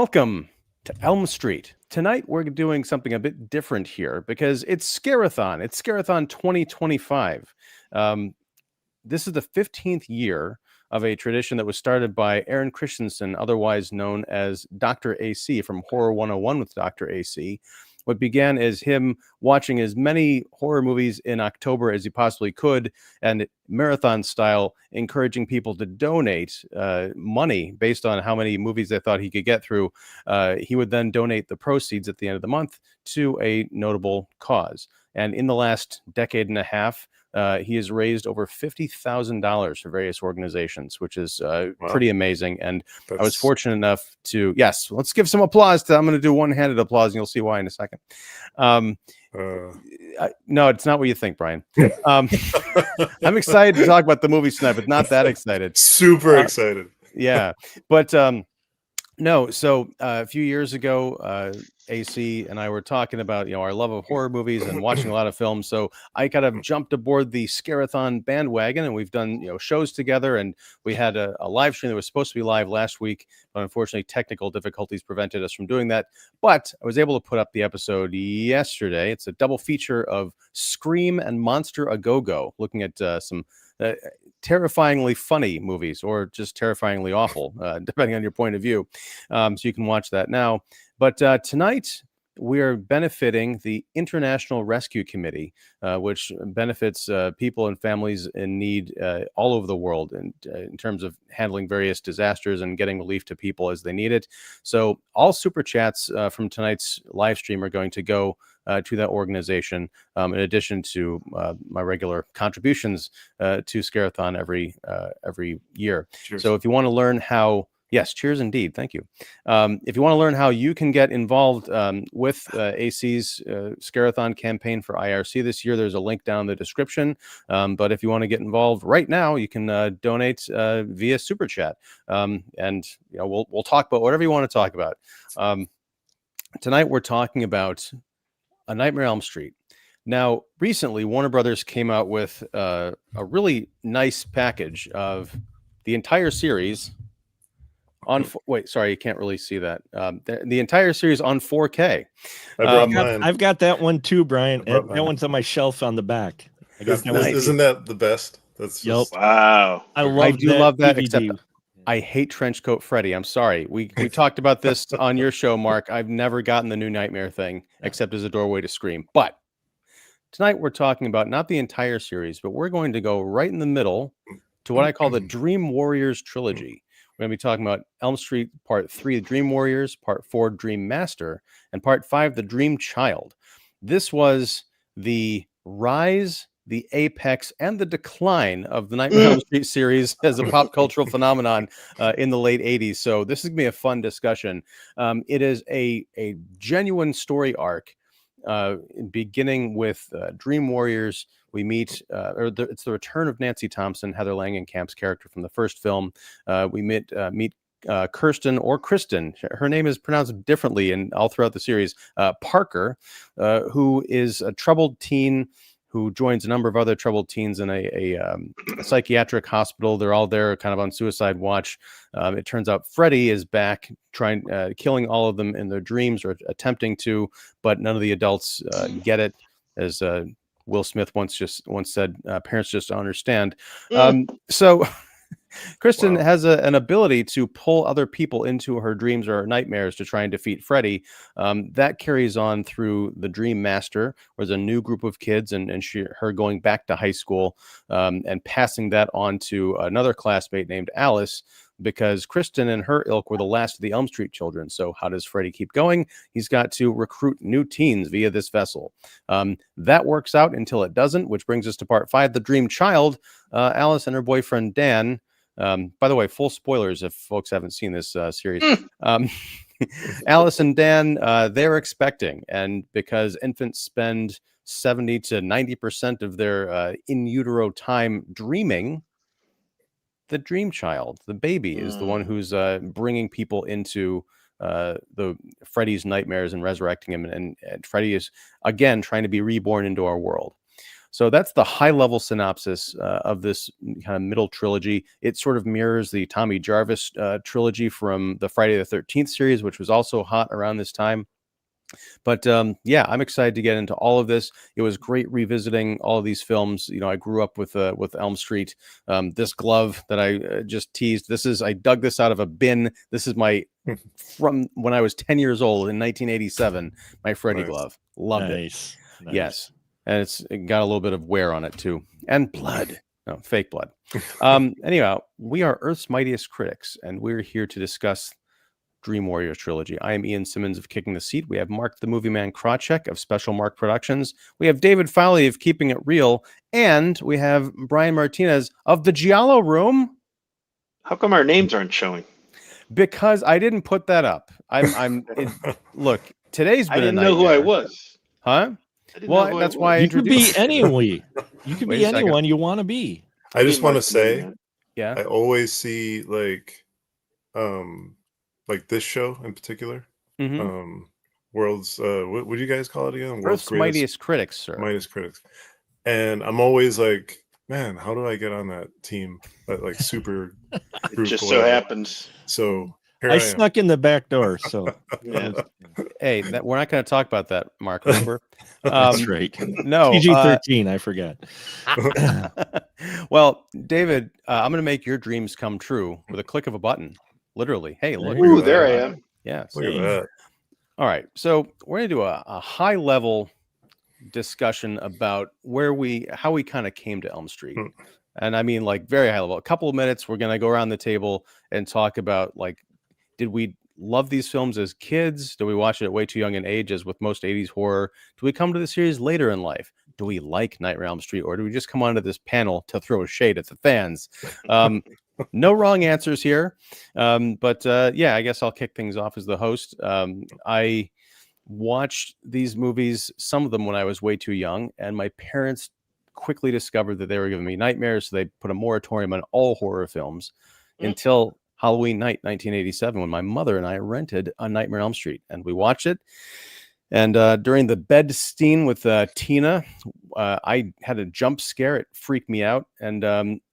Welcome to Elm Street. Tonight, we're doing something a bit different here because it's Scare-a-thon. It's Scare-a-thon 2025. This is the 15th year of a tradition that was started by Aaron Christensen, otherwise known as Dr. AC from Horror 101 with Dr. AC. What began as him watching as many horror movies in October as he possibly could, and marathon style, encouraging people to donate money based on how many movies they thought he could get through. He would then donate the proceeds at the end of the month to a notable cause. And in the last decade and a half, he has raised over $50,000 for various organizations, which is pretty amazing. And I was fortunate enough to, yes, let's give some applause I'm going to do one-handed applause, and you'll see why in a second. No, it's not what you think, Brian. I'm excited to talk about the movie tonight, but not that excited. Super excited. Yeah. But no, so a few years ago, AC and I were talking about, our love of horror movies and watching a lot of films. So I kind of jumped aboard the Scare-a-thon bandwagon, and we've done, shows together. And we had a live stream that was supposed to be live last week, but unfortunately technical difficulties prevented us from doing that. But I was able to put up the episode yesterday. It's a double feature of Scream and Monster A Go-Go, looking at some terrifyingly funny movies, or just terrifyingly awful, depending on your point of view. So you can watch that now. But tonight, we're benefiting the International Rescue Committee, which benefits people and families in need all over the world in terms of handling various disasters and getting relief to people as they need it. So all super chats from tonight's live stream are going to go to that organization, in addition to my regular contributions to Scare-a-thon every year. Cheers. So if you want to learn how... Yes, cheers indeed. Thank you. If you want to learn how you can get involved with AC's Scare-a-thon campaign for IRC this year, there's a link down in the description. But if you want to get involved right now, you can donate via Super Chat. And we'll talk about whatever you want to talk about. Tonight, we're talking about A Nightmare on Elm Street. Now, recently, Warner Brothers came out with a really nice package of the entire series wait, sorry, you can't really see that. The entire series on 4K. I've got that one too, Brian. That one's on my shelf on the back. Isn't that the best? That's just... Wow. I do love that, except I hate Trenchcoat Freddy. I'm sorry. We talked about this on your show, Mark. I've never gotten the new Nightmare thing, except as a doorway to Scream. But tonight we're talking about not the entire series, but we're going to go right in the middle to what I call the Dream Warriors Trilogy. We're going to be talking about Elm Street Part 3, The Dream Warriors, Part 4, Dream Master, and Part 5, The Dream Child. This was the rise, the apex, and the decline of the Nightmare on Elm Street series as a pop cultural phenomenon in the late 80s. So this is going to be a fun discussion. It is a genuine story arc, beginning with Dream Warriors. We meet, it's the return of Nancy Thompson, Heather Langenkamp's character from the first film. We meet Kirsten, or Kristen. Her name is pronounced differently all throughout the series. Parker, who is a troubled teen who joins a number of other troubled teens in a psychiatric hospital. They're all there kind of on suicide watch. It turns out Freddy is back killing all of them in their dreams, or attempting to, but none of the adults get it, as Will Smith once said, parents just don't understand. So Kristen has an ability to pull other people into her dreams or nightmares to try and defeat Freddy. That carries on through the Dream Master, where there's a new group of kids, and her going back to high school and passing that on to another classmate named Alice, because Kristen and her ilk were the last of the Elm Street children. So how does Freddy keep going? He's got to recruit new teens via this vessel. That works out until it doesn't, which brings us to Part 5, The Dream Child. Alice and her boyfriend, Dan. By the way, full spoilers if folks haven't seen this series. Alice and Dan, they're expecting. And because infants spend 70 to 90% of their in utero time dreaming, the dream child, the baby, is the one who's bringing people into the Freddy's nightmares and resurrecting him. And Freddy is, again, trying to be reborn into our world. So that's the high-level synopsis of this kind of middle trilogy. It sort of mirrors the Tommy Jarvis trilogy from the Friday the 13th series, which was also hot around this time. But yeah, I'm excited to get into all of this. It was great revisiting all of these films. I grew up with Elm Street. This glove that I just teased. I dug this out of a bin. This is from when I was 10 years old in 1987. My Freddy glove. Loved it. Nice. Yes, and it got a little bit of wear on it too, and blood. No, fake blood. Anyhow, we are Earth's Mightiest Critics, and we're here to discuss Dream Warriors Trilogy. I am Ian Simmons of Kicking the Seat. We have Mark the Movie Man Krawcheck of Special Mark Productions. We have David Fowley of Keeping It Real. And we have Brian Martinez of The Giallo Room. How come our names aren't showing? Because I didn't put that up. Look, today's been I didn't a know who I nightmare. was. Huh? Well, that's why I you could introduced be anyone. You could be anyone you want to be. I just want to say, yeah, I always see like this show in particular, world's what do you guys call it again? Earth's Mightiest Critics, sir. Mightiest Critics. And I'm always like, man, how do I get on that team? That like super It just so happens. So here I snuck in the back door. So Yeah. Hey, we're not going to talk about that, Mark. Remember? That's right. No, PG-13. I forgot. Well, David, I'm going to make your dreams come true with a click of a button. Literally. Hey, look. Ooh, there I am. Yes. Look at that. All right. So we're going to do a high level discussion about how we kind of came to Elm Street. And I mean, like, very high level. A couple of minutes, we're going to go around the table and talk about, like, did we love these films as kids? Do we watch it at way too young an age, as with most 80s horror? Do we come to the series later in life? Do we like Nightmare on Elm Street, or do we just come onto this panel to throw a shade at the fans? No wrong answers here. But yeah, I guess I'll kick things off as the host. I watched these movies, some of them when I was way too young, and my parents quickly discovered that they were giving me nightmares, so they put a moratorium on all horror films until Halloween night 1987, when my mother and I rented A Nightmare on Elm Street, and we watched it. And during the bed scene with Tina, I had a jump scare. It freaked me out, and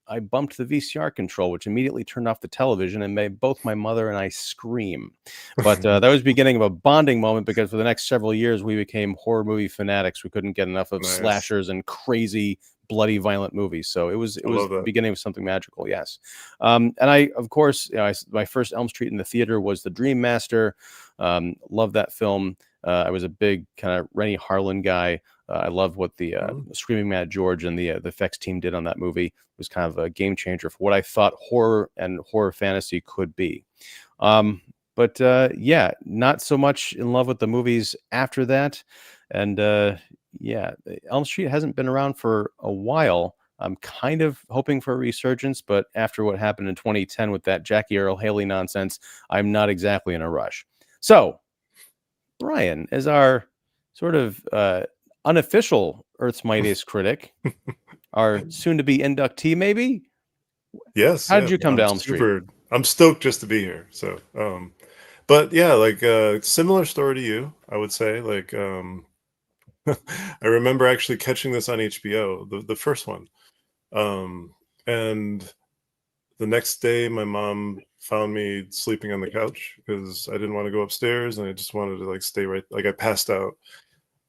I bumped the VCR control, which immediately turned off the television and made both my mother and I scream. But that was the beginning of a bonding moment, because for the next several years, we became horror movie fanatics. We couldn't get enough of slashers and crazy, bloody, violent movies. So it was the beginning of something magical. Yes. And I, of course, my first Elm Street in the theater was The Dream Master. Loved that film. I was a big kind of Rennie Harlan guy. I loved what the Screaming Mad George and the effects team did on that movie. It was kind of a game changer for what I thought horror and horror fantasy could be. But yeah, not so much in love with the movies after that. And yeah, Elm Street hasn't been around for a while. I'm kind of hoping for a resurgence, but after what happened in 2010 with that Jackie Earle Haley nonsense, I'm not exactly in a rush. So, Brian, as our sort of unofficial Earth's Mightiest Critic, our soon-to-be inductee, maybe? Yes. How did you come to Elm Street? I'm stoked just to be here. So, but yeah, like similar story to you, I would say. Like, I remember actually catching this on HBO, the first one, and the next day, my mom found me sleeping on the couch because I didn't want to go upstairs, and I just wanted to like stay right. Like I passed out,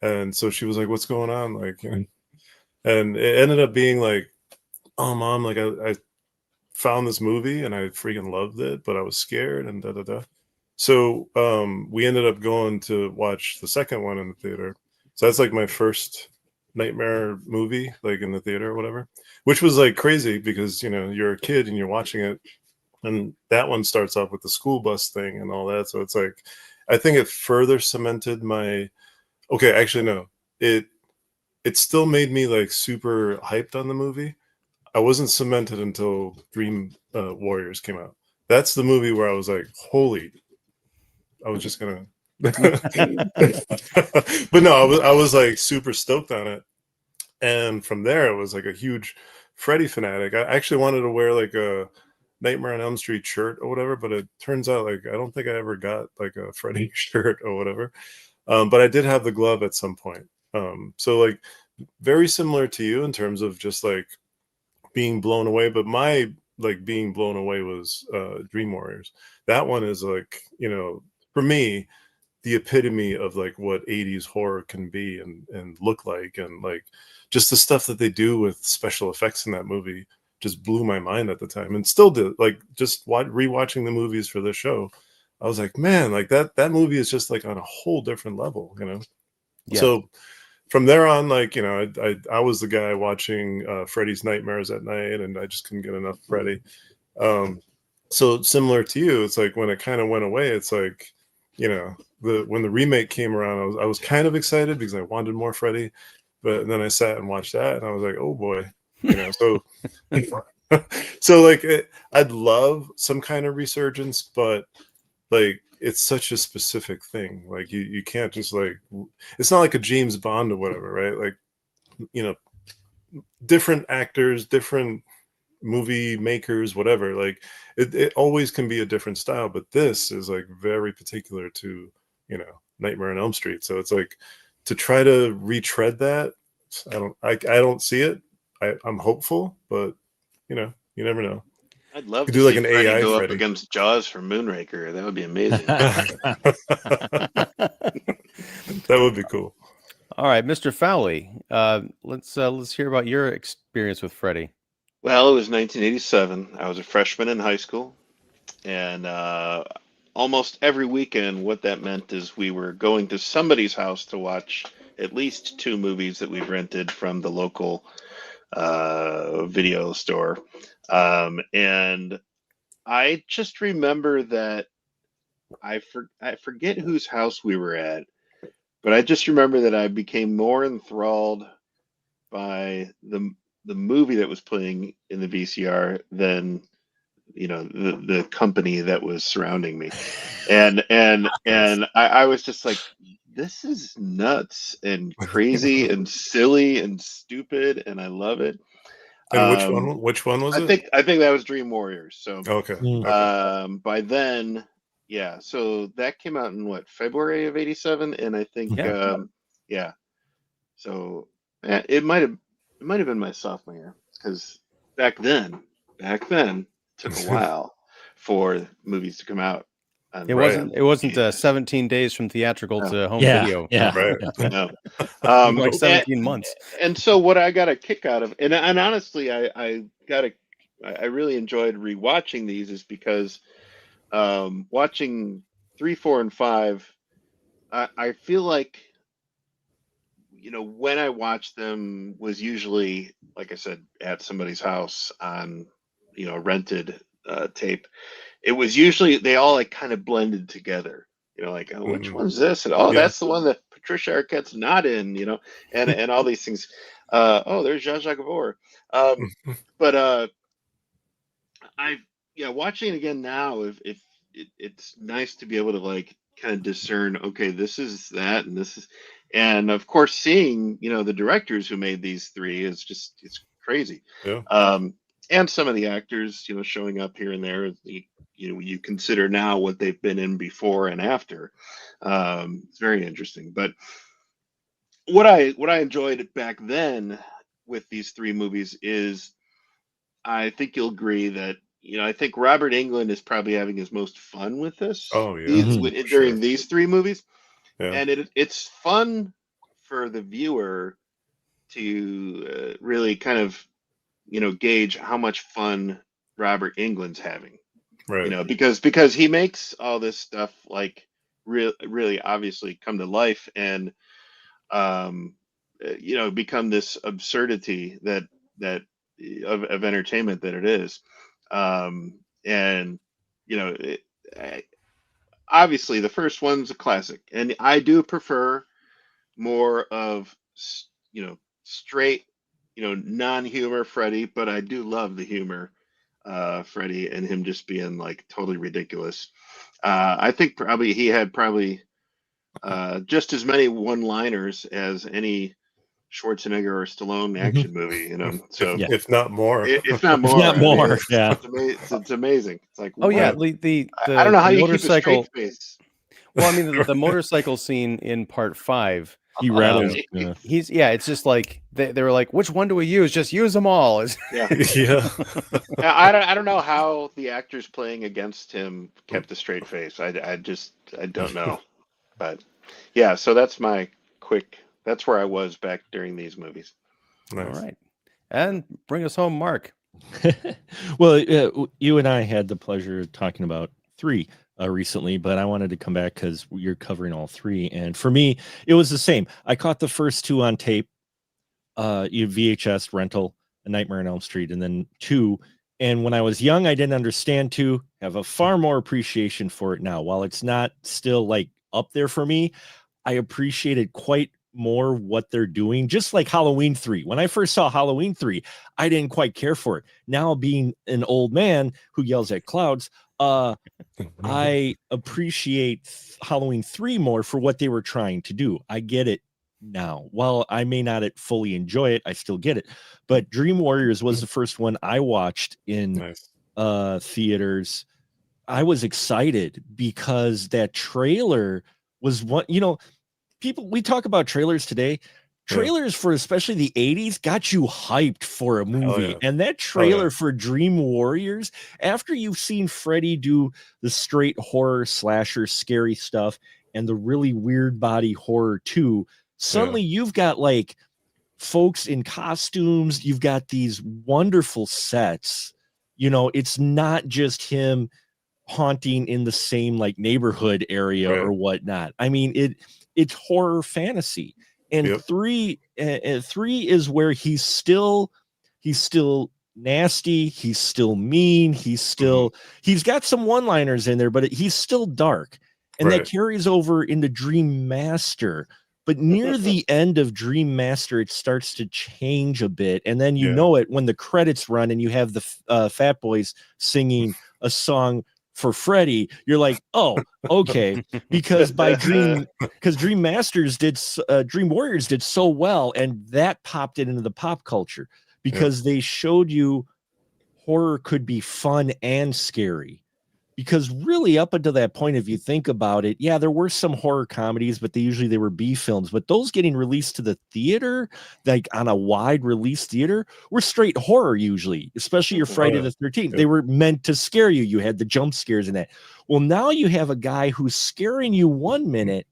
and so she was like, "What's going on?" Like, and it ended up being like, "Oh, Mom, like I found this movie and I freaking loved it, but I was scared and da da da." So we ended up going to watch the second one in the theater. So that's like my first nightmare movie, like in the theater or whatever, which was like crazy because, you know, you're a kid and you're watching it, and that one starts off with the school bus thing and all that. So it's like, I think it further cemented my, okay, actually, no, it still made me like super hyped on the movie. I wasn't cemented until Dream Warriors came out. That's the movie where I was like, holy, I was just gonna but no, I was like super stoked on it, and from there it was like a huge Freddy fanatic. I actually wanted to wear like a Nightmare on Elm Street shirt or whatever, but it turns out like I don't think I ever got like a Freddy shirt or whatever, but I did have the glove at some point. So like very similar to you in terms of just like being blown away, but my like being blown away was Dream Warriors. That one is like, you know, for me, the epitome of like what 80s horror can be and look like, and like just the stuff that they do with special effects in that movie just blew my mind at the time, and still do. Like just rewatching the movies for this show, I was like, man, like that movie is just like on a whole different level, you know. Yeah. So from there on, like, you know, I was the guy watching Freddy's Nightmares at night, and I just couldn't get enough Freddy. So similar to you, it's like when it kind of went away, it's like, you know, when the remake came around, I was kind of excited because I wanted more Freddy, but then I sat and watched that, and I was like, oh boy, you know. So so like I'd love some kind of resurgence, but like it's such a specific thing. Like you can't just like, it's not like a James Bond or whatever, right? Like, you know, different actors, different movie makers, whatever. Like it always can be a different style, but this is like very particular to, you know, Nightmare on Elm Street. So it's like to try to retread that, I don't see it. I'm hopeful, but you know, you never know. I'd love to do like see an Freddy AI go Freddy. up against Jaws from Moonraker. That would be amazing. That would be cool. All right, Mr. Fowley, let's hear about your experience with Freddy. Well, it was 1987. I was a freshman in high school, and almost every weekend, what that meant is we were going to somebody's house to watch at least 2 movies that we rented from the local video store. And I just remember that I forget whose house we were at, but I just remember that I became more enthralled by the movie that was playing in the VCR than, you know, the company that was surrounding me, and I was just like, this is nuts and crazy and silly and stupid, and I love it. And which one was it? I think that was Dream Warriors. So okay. by then, yeah. So that came out in what, February of '87, and I think yeah. So it might have been my sophomore year, because back then it took a while for movies to come out. It wasn't 17 days from theatrical to home video. Yeah, right. No. Like 17 months. And so what I got a kick out of, and honestly, I really enjoyed rewatching these, is because watching 3, 4, and 5, I feel like, you know, when I watched them was usually, like I said, at somebody's house on, you know, rented tape. It was usually, they all like kind of blended together, you know, like, oh, which one's this? And that's the one that Patricia Arquette's not in, you know, and all these things. Oh, there's Zsa Zsa Gabor. But watching it again now, if it's nice to be able to like kind of discern, okay, this is that, and this is, and of course seeing, you know, the directors who made these 3 is just, it's crazy. Yeah. And some of the actors, you know, showing up here and there, you know, you consider now what they've been in before and after. It's very interesting. But what I enjoyed back then with these 3 movies is, I think you'll agree that, you know, I think Robert Englund is probably having his most fun with this. Oh yeah, during these 3 movies. Yeah. And it's fun for the viewer to really kind of, you know, gauge how much fun Robert Englund's having. Right. You know, because he makes all this stuff like really obviously come to life, and you know, become this absurdity that of entertainment that it is. And you know, obviously the first one's a classic, and I do prefer more of, you know, straight, you know, non-humor Freddy, but I do love the humor Freddy, and him just being like totally ridiculous. I think probably he had just as many one-liners as any Schwarzenegger or Stallone action movie, you know. So if not more, if not more, it's amazing. It's like, oh wow. yeah, the I don't know how you keep a motorcycle straight face. Well, I mean, the motorcycle scene in part 5, He read Oh, it. geez. It's just like they were like, which one do we use? Just use them all. Yeah. Yeah. I don't know how the actors playing against him kept a straight face. I don't know. But yeah, so that's my that's where I was back during these movies. Nice. All right. And bring us home, Mark. Well, you and I had the pleasure of talking about 3 recently, but I wanted to come back because you're covering all 3. And for me, it was the same. I caught the first 2 on tape, VHS rental, A Nightmare on Elm Street, and then 2. And when I was young, I didn't understand 2. Have a far more appreciation for it now. While it's not still like up there for me, I appreciate it quite more what they're doing. Just like Halloween 3. When I first saw Halloween 3, I didn't quite care for it. Now, being an old man who yells at clouds, I appreciate Halloween 3 more for what they were trying to do. I get it now. While I may not fully enjoy it, I still get it. But Dream Warriors was the first one I watched in theaters. I was excited because that trailer was one, people, we talk about trailers today. Trailers for especially the 80s got you hyped for a movie. And that trailer for Dream Warriors, after you've seen Freddy do the straight horror slasher scary stuff and the really weird body horror too, suddenly you've got like folks in costumes, you've got these wonderful sets. It's not just him haunting in the same like neighborhood area or whatnot. I mean, it's horror fantasy. And 3 is where he's still nasty, he's still mean, he's got some one-liners in there, but he's still dark. And that carries over into Dream Master. But near the end of Dream Master, it starts to change a bit. And then you know it when the credits run and you have the Fat Boys singing a song for Freddy, you're like, oh, okay, because Dream Warriors did so well, and that popped it into the pop culture because they showed you horror could be fun and scary. Because really, up until that point, if you think about it, there were some horror comedies, but they were B films. But those getting released to the theater, like on a wide release theater, were straight horror usually, especially your Friday the 13th. They were meant to scare you. You had the jump scares in that. Well, now you have a guy who's scaring you 1 minute,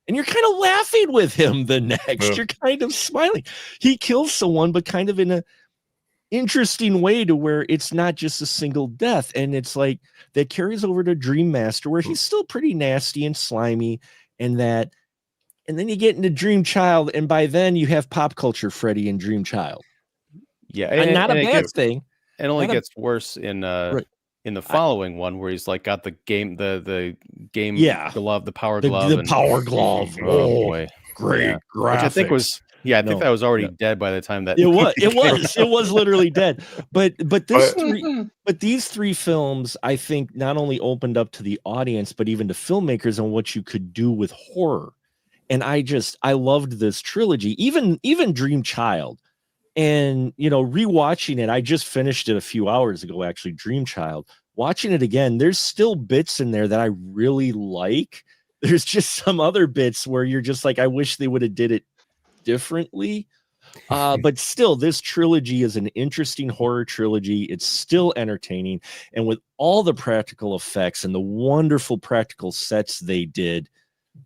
and you're kind of laughing with him the next. You're kind of smiling. He kills someone, but kind of in a interesting way to where it's not just a single death. And it's like that carries over to Dream Master where he's still pretty nasty and slimy and then you get into Dream Child, and by then you have pop culture Freddy and Dream Child. And not a bad thing. It only gets worse in the following one where he's like got the game glove, the power glove, the power glove. Oh boy, great graphics. Which I think was I think that was already dead by the time that it was literally dead. But these 3 films, I think, not only opened up to the audience, but even to filmmakers on what you could do with horror. And I loved this trilogy, even Dream Child. And rewatching it, I just finished it a few hours ago, actually, Dream Child. Watching it again, there's still bits in there that I really like. There's just some other bits where you're just like, I wish they would have did it differently. But still, this trilogy is an interesting horror trilogy. It's still entertaining. And with all the practical effects and the wonderful practical sets they did,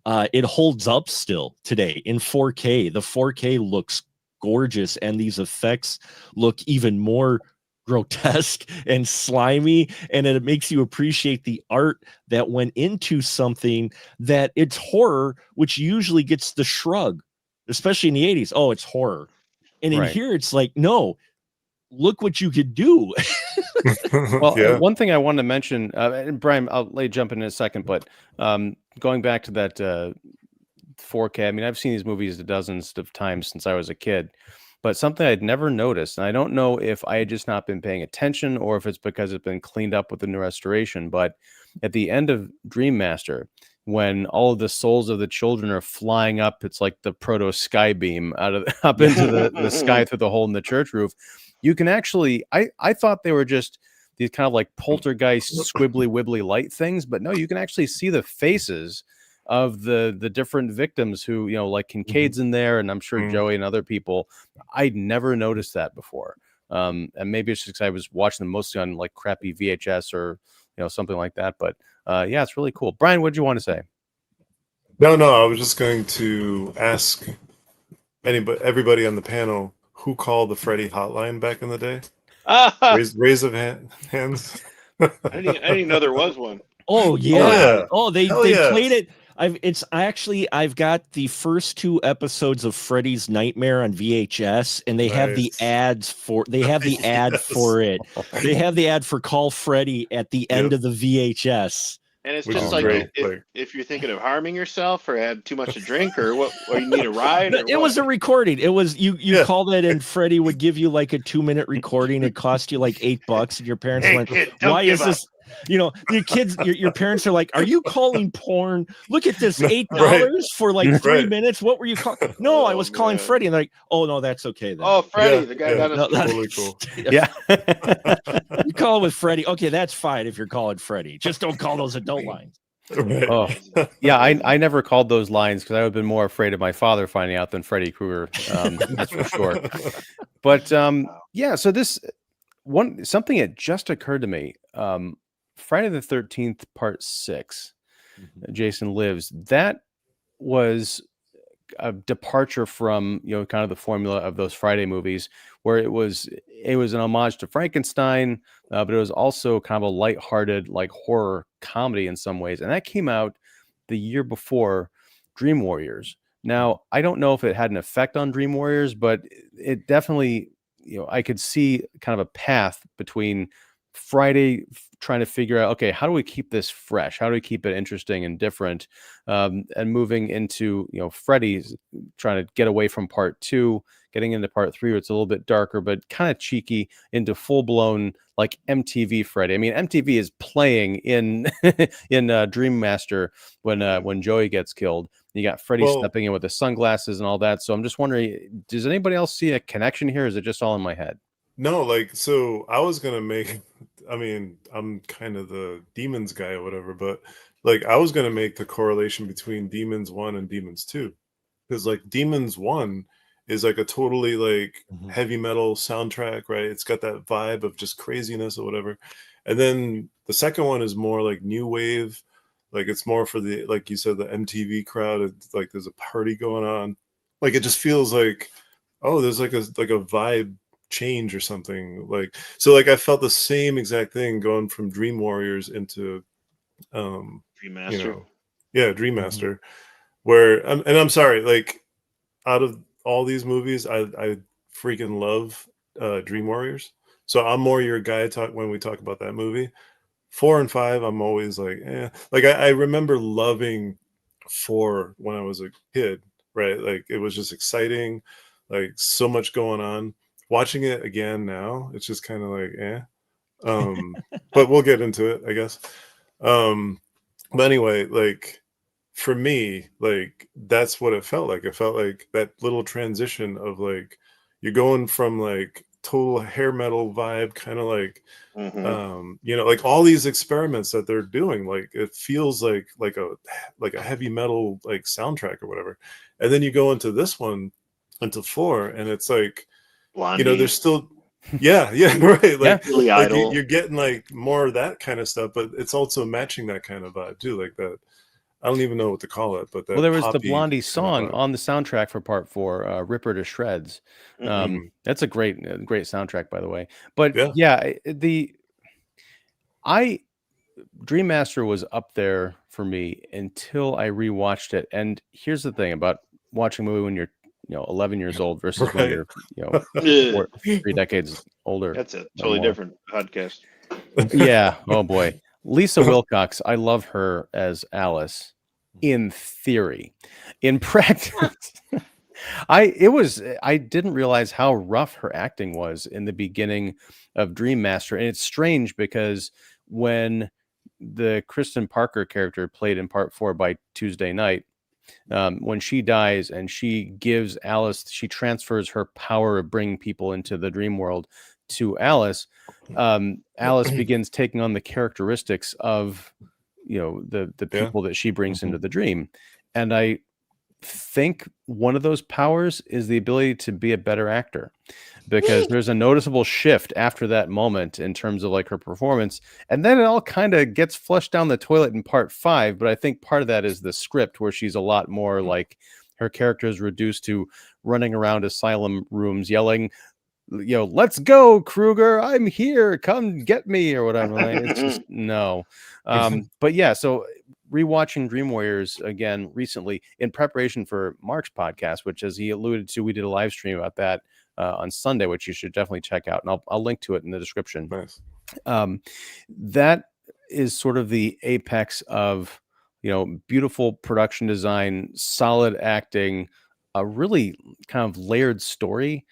it holds up still today in 4K. The 4K looks gorgeous, and these effects look even more grotesque and slimy, and it makes you appreciate the art that went into something that it's horror, which usually gets the shrug, especially in the 80s. Oh, it's horror. And in here, it's like, no, look what you could do. Well, one thing I wanted to mention, and Brian, I'll let you jump in a second, but going back to that 4K, I mean, I've seen these movies dozens of times since I was a kid, but something I'd never noticed, and I don't know if I had just not been paying attention or if it's because it's been cleaned up with the new restoration, but at the end of Dream Master, when all of the souls of the children are flying up, it's like the proto sky beam up into the sky through the hole in the church roof. You can actually, I thought they were just these kind of like poltergeist squibbly wibbly light things, but no, you can actually see the faces of the different victims who, like Kincaid's in there, and I'm sure Joey and other people. I'd never noticed that before. And maybe it's just 'cause I was watching them mostly on like crappy VHS or something like that. But yeah, it's really cool. Brian, what did you want to say? No, I was just going to ask everybody on the panel who called the Freddy hotline back in the day. Raise of hands. I didn't even know there was one. Oh yeah. yeah. Oh, they yes. played it. I've got the first 2 episodes of Freddy's Nightmare on VHS, and they have the ads for. They have the ad for it. They have the ad for Call Freddy at the end of the VHS. And it's Which just is like great, if you're thinking of harming yourself or had too much to drink or what, or you need a ride. Or It was a recording. It was you called it, and Freddy would give you like a 2-minute recording. It cost you like $8, and your parents went, kid, "Why is this?" The kids, your parents are like, "Are you calling porn? Look at this, $8 for like 3 minutes. What were you calling?" No, I was calling Freddy, and they're like, "Oh no, that's okay then." Oh, Freddy, the guy down the street. Totally cool. Yeah. You call it with Freddy. Okay, that's fine if you're calling Freddy. Just don't call those adult lines. Right. Oh, yeah. I never called those lines because I would have been more afraid of my father finding out than Freddy Krueger. That's for sure. But yeah. So something that just occurred to me. Friday the 13th, Part 6. Jason Lives. That was a departure from kind of the formula of those Friday movies, where it was an homage to Frankenstein, but it was also kind of a lighthearted like horror comedy in some ways, and that came out the year before Dream Warriors. Now I don't know if it had an effect on Dream Warriors, but it definitely I could see kind of a path between Friday trying to figure out, okay, how do we keep this fresh? How do we keep it interesting and different? And moving into, Freddy's trying to get away from Part 2, getting into Part 3, where it's a little bit darker, but kind of cheeky, into full blown like MTV Freddy. I mean, MTV is playing in Dream Master when Joey gets killed. You got Freddy stepping in with the sunglasses and all that. So I'm just wondering, does anybody else see a connection here? Or is it just all in my head? No, so I was gonna make. I mean, I'm kind of the Demons guy or whatever, but like I was gonna make the correlation between Demons 1 and Demons 2, because like Demons 1 is like a totally like heavy metal soundtrack, right? It's got that vibe of just craziness or whatever, and then the second one is more like new wave, like it's more for the, like you said, the MTV crowd. It's like there's a party going on, like it just feels like, oh, there's like a vibe change or something. Like so like I felt the same exact thing going from Dream Warriors into Dream Master. Dream Master, where I'm sorry, like out of all these movies I freaking love Dream Warriors, so I'm more your guy when we talk about that movie. 4 and 5 I'm always like like I remember loving 4 when I was a kid, right? Like it was just exciting, like so much going on. Watching it again now, it's just kind of like, but we'll get into it, I guess. But anyway, like for me, like that's what it felt like. It felt like that little transition of like you're going from like total hair metal vibe, kind of like, like all these experiments that they're doing. Like it feels like a heavy metal like soundtrack or whatever, and then you go into this one, into 4, and it's like. Blondie. There's still, right. Like, Idol. You're getting like more of that kind of stuff, but it's also matching that kind of vibe too. Like that, I don't even know what to call it, but that there was the Blondie song on the soundtrack for Part 4, "Rip Her to Shreds." That's a great soundtrack, by the way. But Dream Master was up there for me until I rewatched it. And here's the thing about watching a movie when you're 11 years old versus when you're 3 decades older. That's a totally different podcast. Yeah. Oh boy. Lisa Wilcox, I love her as Alice in theory. In practice, I didn't realize how rough her acting was in the beginning of Dream Master. And it's strange because when the Kristen Parker character played in Part 4 by Tuesday Night, when she dies and she gives Alice, she transfers her power of bringing people into the dream world to Alice. Alice begins taking on the characteristics of the people that she brings into the dream. And I think one of those powers is the ability to be a better actor, because there's a noticeable shift after that moment in terms of like her performance, and then it all kind of gets flushed down the toilet in part 5. But I think part of that is the script, where she's a lot more like, her character is reduced to running around asylum rooms yelling, let's go, Krueger, I'm here, come get me, or whatever. Like, it's just no. But yeah, so rewatching Dream Warriors again recently in preparation for Mark's podcast, which, as he alluded to, we did a live stream about that on Sunday, which you should definitely check out, and I'll link to it in the description. Nice. That is sort of the apex of beautiful production design, solid acting, a really kind of layered story.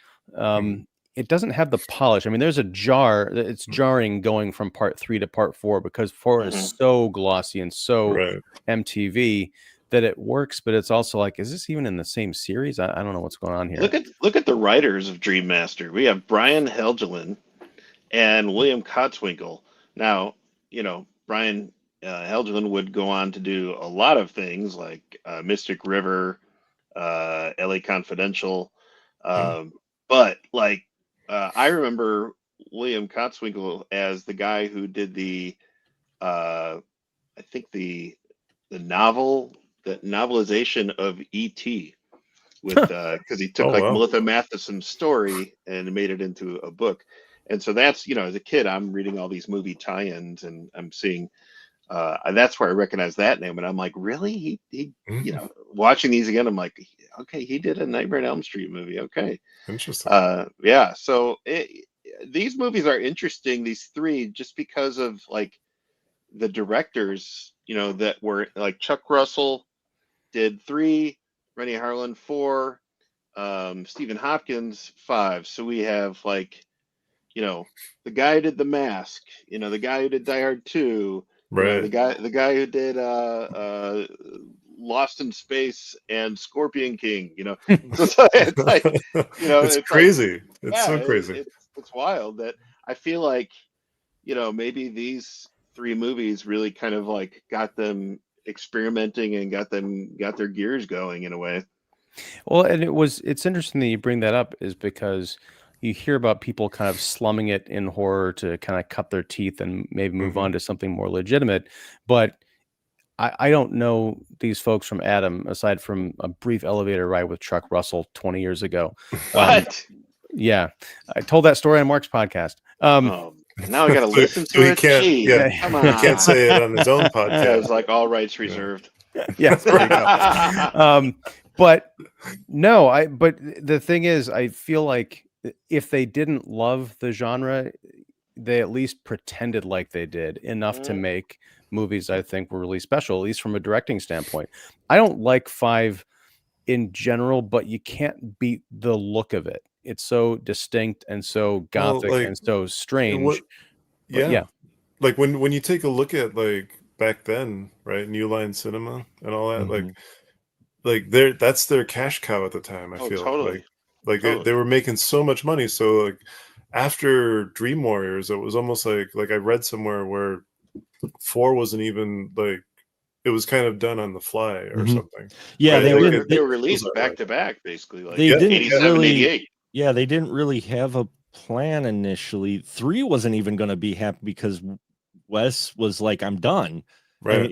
It doesn't have the polish. I mean, there's a jar. It's jarring going from part 3 to part 4, because 4 is so glossy and so MTV that it works, but it's also like, is this even in the same series? I don't know what's going on here. Look at the writers of Dream Master. We have Brian Helgeland and William Kotzwinkle. Now, Brian Helgeland would go on to do a lot of things like Mystic River, LA Confidential, but like I remember William Kotzwinkle as the guy who did the I think the novelization of E.T. with because he took Melissa Matheson's story and made it into a book. And so that's, as a kid, I'm reading all these movie tie-ins, and I'm seeing that's where I recognize that name, and I'm like, really? He watching these again, I'm like, okay, he did a Nightmare on Elm Street movie. Okay, interesting. Yeah, so these movies are interesting, these 3, just because of like the directors, that were like Chuck Russell did 3, Rennie Harlan 4, Stephen Hopkins 5. So we have like, the guy who did The Mask, the guy who did Die Hard 2. Right. The guy who did Lost in Space and Scorpion King, So it's like, it's crazy. Like, it's so crazy. It's wild that I feel like, maybe these 3 movies really kind of like got them experimenting and got their gears going in a way. Well, and it's interesting that you bring that up, is because you hear about people kind of slumming it in horror to kind of cut their teeth and maybe move on to something more legitimate. But I don't know these folks from Adam, aside from a brief elevator ride with Chuck Russell 20 years ago. What? Yeah. I told that story on Mark's podcast. Now I got to listen to it. Come on. He can't say it on his own podcast. Yeah, it's like all rights reserved. Yeah, there you go. But no, but the thing is, I feel like if they didn't love the genre, they at least pretended like they did enough to make movies I think were really special, at least from a directing standpoint. I don't like 5 in general, but you can't beat the look of it. It's so distinct and so gothic and so strange. Like when you take a look at like back then, right, New Line Cinema and all that, like that's their cash cow at the time. I feel totally. like they were making so much money. So like after Dream Warriors, it was almost like I read somewhere where 4 wasn't even like, it was kind of done on the fly or something. Yeah, right? they were released back to back, basically. Like they didn't 87, 88. Yeah, they didn't really have a plan initially. 3 wasn't even going to be happy because Wes was like, I'm done. Right.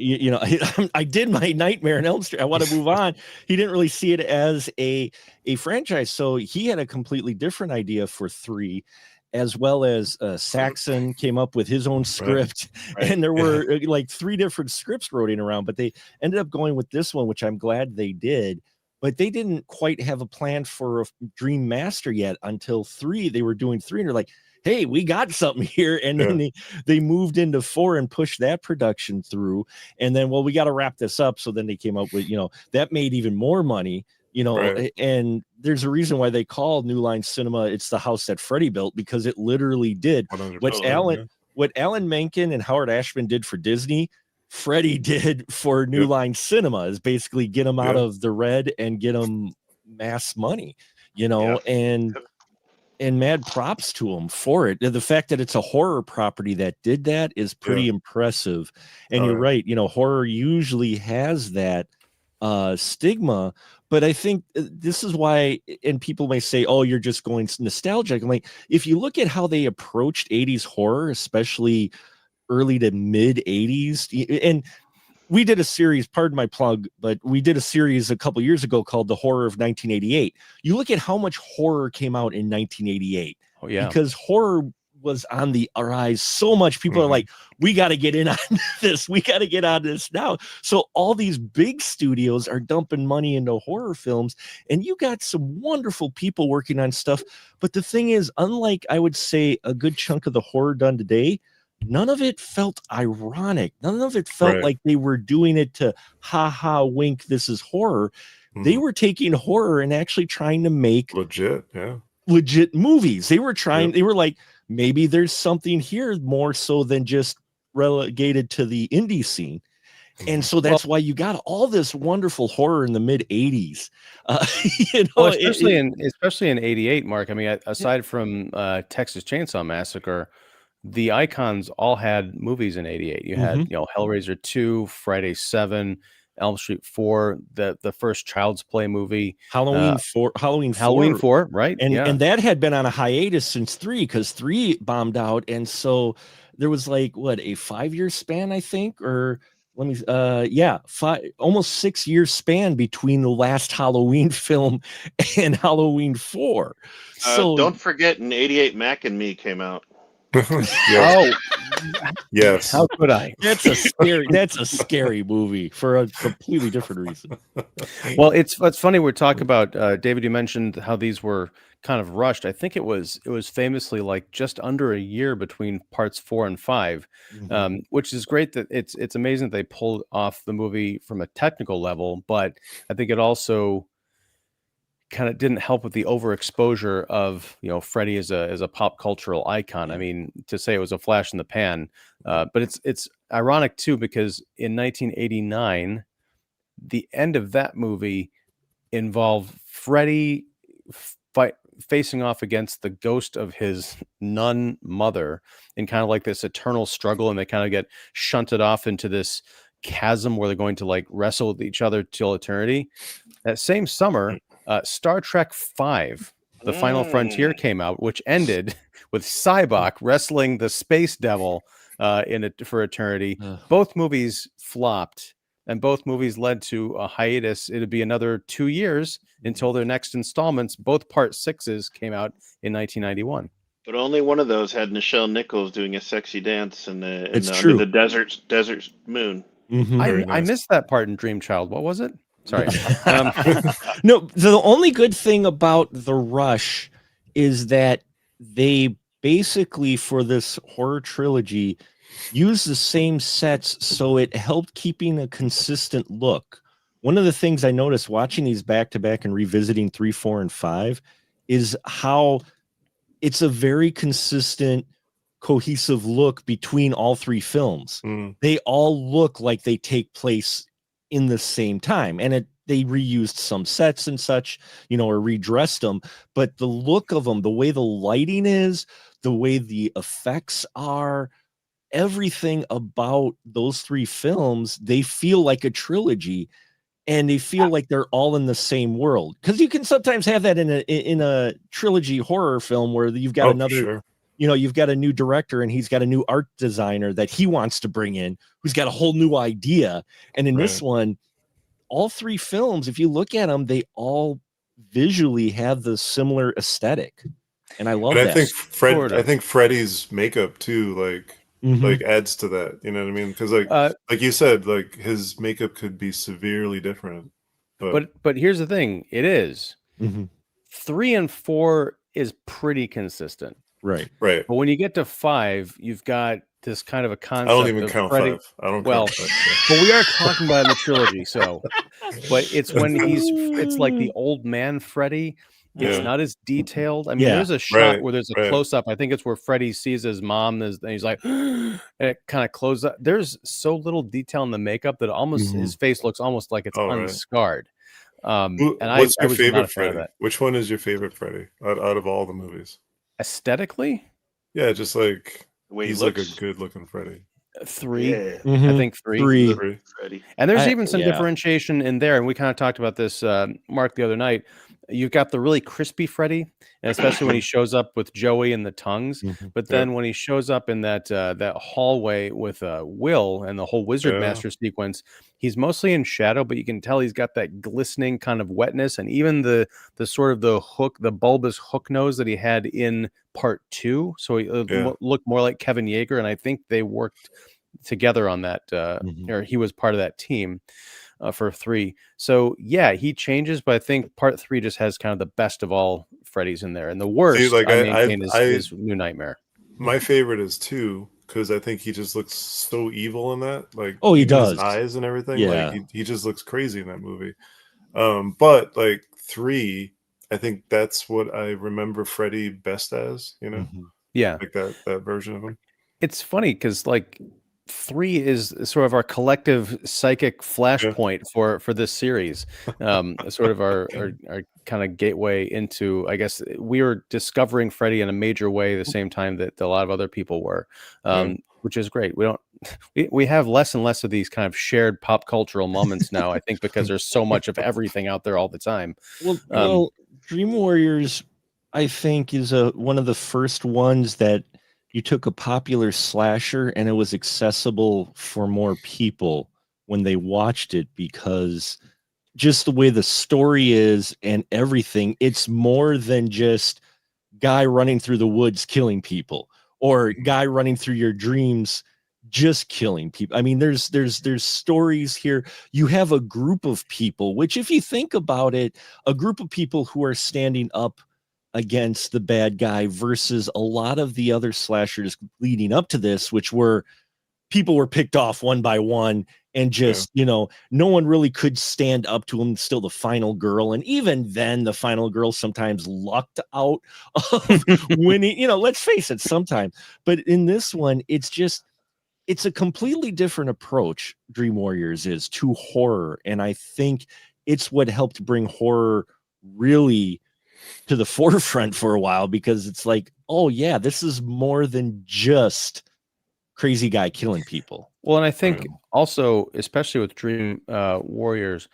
I did my Nightmare on Elm Street. I want to move on. He didn't really see it as a franchise. So he had a completely different idea for 3, as well as Saxon came up with his own script. Right. And there were like 3 different scripts floating around, but they ended up going with this one, which I'm glad they did. But they didn't quite have a plan for a Dream Master yet until 3. They were doing 3 and they're like, hey, we got something here. And then they moved into 4 and pushed that production through. And then, well, we got to wrap this up. So then they came up with, that made even more money, and there's a reason why they called New Line Cinema, it's the house that Freddy built, because it literally did what Alan Menken and Howard Ashman did for Disney. Freddy did for New Line Cinema, is basically get them out of the red and get them mass money, and and mad props to them for it. The fact that it's a horror property that did that is pretty impressive. And you're right, you know, horror usually has that stigma, but I think this is why, and people may say, oh, you're just going nostalgic. I'm like, if you look at how they approached 80s horror, especially early to mid 80s, and we did a series, pardon my plug, but we did a series a couple years ago called The Horror of 1988. You look at how much horror came out in 1988. Oh, yeah. Because horror was on the rise so much. People are like, we got to get in on this. We got to get on this now. So all these big studios are dumping money into horror films, and you got some wonderful people working on stuff. But the thing is, unlike, I would say, a good chunk of the horror done today, none of it felt ironic. None of it felt like they were doing it to ha wink, this is horror. They were taking horror and actually trying to make legit movies. They were trying, they were like, maybe there's something here more so than just relegated to the indie scene. And so that's why you got all this wonderful horror in the mid 80s. You know, well, especially in 88, Mark. I mean, aside from Texas Chainsaw Massacre, the icons all had movies in 88. You had, you know, Hellraiser 2, Friday 7, Elm Street 4, the first Child's Play movie, Halloween 4, right? And that had been on a hiatus since 3, because 3 bombed out. And so there was like, what, a 5-year span, I think, or let me, almost 6 year span between the last Halloween film and Halloween 4. So don't forget, in 88, Mac and Me came out. Yes. How could I? That's a scary movie for a completely different reason. Well, it's funny we're talking about David, you mentioned how these were kind of rushed. I think it was famously like just under a year between parts 4 and 5, which is great. That it's amazing that they pulled off the movie from a technical level, but I think it also kind of didn't help with the overexposure of, you know, Freddy as a pop cultural icon. I mean, to say it was a flash in the pan, but it's ironic too, because in 1989, the end of that movie involved Freddy facing off against the ghost of his nun mother in kind of like this eternal struggle, and they kind of get shunted off into this chasm where they're going to like wrestle with each other till eternity. That same summer, Star Trek V, The Final Frontier, came out, which ended with Cybok wrestling the space devil for eternity. Both movies flopped, and both movies led to a hiatus. It'd be another 2 years until their next installments. Both part 6s came out in 1991. But only one of those had Nichelle Nichols doing a sexy dance under true. the desert moon. I missed that part in Dream Child. What was it? Sorry. No, the only good thing about The Rush is that they basically, for this horror trilogy, use the same sets, so it helped keeping a consistent look. One of the things I noticed watching these back to back and revisiting 3, 4, and 5 is how it's a very consistent, cohesive look between all 3 films. They all look like they take place in the same time, and they reused some sets and such, you know, or redressed them, but the look of them, the way the lighting is, the way the effects are, everything about those 3 films, they feel like a trilogy, and they feel like they're all in the same world. Because you can sometimes have that in a trilogy horror film where you've got you know, you've got a new director and he's got a new art designer that he wants to bring in, who's got a whole new idea. And in this one, all 3 films, if you look at them, they all visually have the similar aesthetic. And I love that. I think Freddy's makeup too, like adds to that. You know what I mean? Because like you said, like his makeup could be severely different. But here's the thing: it is 3 and 4 is pretty consistent. Right. But when you get to 5, you've got this kind of a concept. I don't even count Freddy. 5. I don't. Well, count 5, but we are talking about in the trilogy, so. But it's when it's like the old man Freddy. It's not as detailed. I mean, there's a shot where there's a close up. I think it's where Freddy sees his mom, and he's like, and it kind of closes up. There's so little detail in the makeup that almost his face looks almost like it's unscarred. And what's your I was favorite not a fan of Freddy? that. Which one is your favorite Freddy out of all the movies? Aesthetically, Yeah, just like The way he he's like a looks. good looking Freddy. 3. Yeah, I Mhm. think 3. Three. Freddy. Freddy. And there's I- even some yeah. differentiation in there, and we kind of talked about this, Mark, the other night. You've got the really crispy Freddy, and especially when he shows up with Joey and the tongues. Mhm. But then when he shows up in that hallway with Will and the whole Wizard Yeah. Master sequence, he's mostly in shadow, but you can tell he's got that glistening kind of wetness, and even the sort of the bulbous hook nose that he had in part 2. So he Yeah. looked more like Kevin Yeager, and I think they worked together on that, Mhm. or he was part of that team for 3. So yeah, he changes, but I think part 3 just has kind of the best of all Freddy's in there, and the worst like, I I- maintain I- is New Nightmare. My favorite is 2 because I think he just looks so evil in that. Like, Oh, he even his does. eyes and everything. Yeah. Like, he just looks crazy in that movie. But like 3, I think that's what I remember Freddy best as. You know, Mhm. Yeah, like that version of him. it's funny because like 3 is sort of our collective psychic flashpoint for this series, sort of our kind of gateway into, I guess we were discovering Freddy in a major way the same time that a lot of other people were, which is great. We have less and less of these kind of shared pop cultural moments now, I think, because there's so much of everything out there all the time. Well, Dream Warriors, I think, is one of the first ones that you took a popular slasher and it was accessible for more people when they watched it, because just the way the story is and everything, it's more than just guy running through the woods killing people or guy running through your dreams just killing people. I mean, there's stories here. You have a group of people, which if you think about it, a group of people who are standing up against the bad guy versus a lot of the other slashers leading up to this, which were people were picked off one by one and just, no one really could stand up to him. Still the final girl. And even then the final girl sometimes lucked out of winning, let's face it, sometimes. But in this one, it's a completely different approach. Dream Warriors is to horror. And I think it's what helped bring horror really to the forefront for a while, because it's like, oh yeah, this is more than just crazy guy killing people. Well, and I think also, especially with Dream Warriors,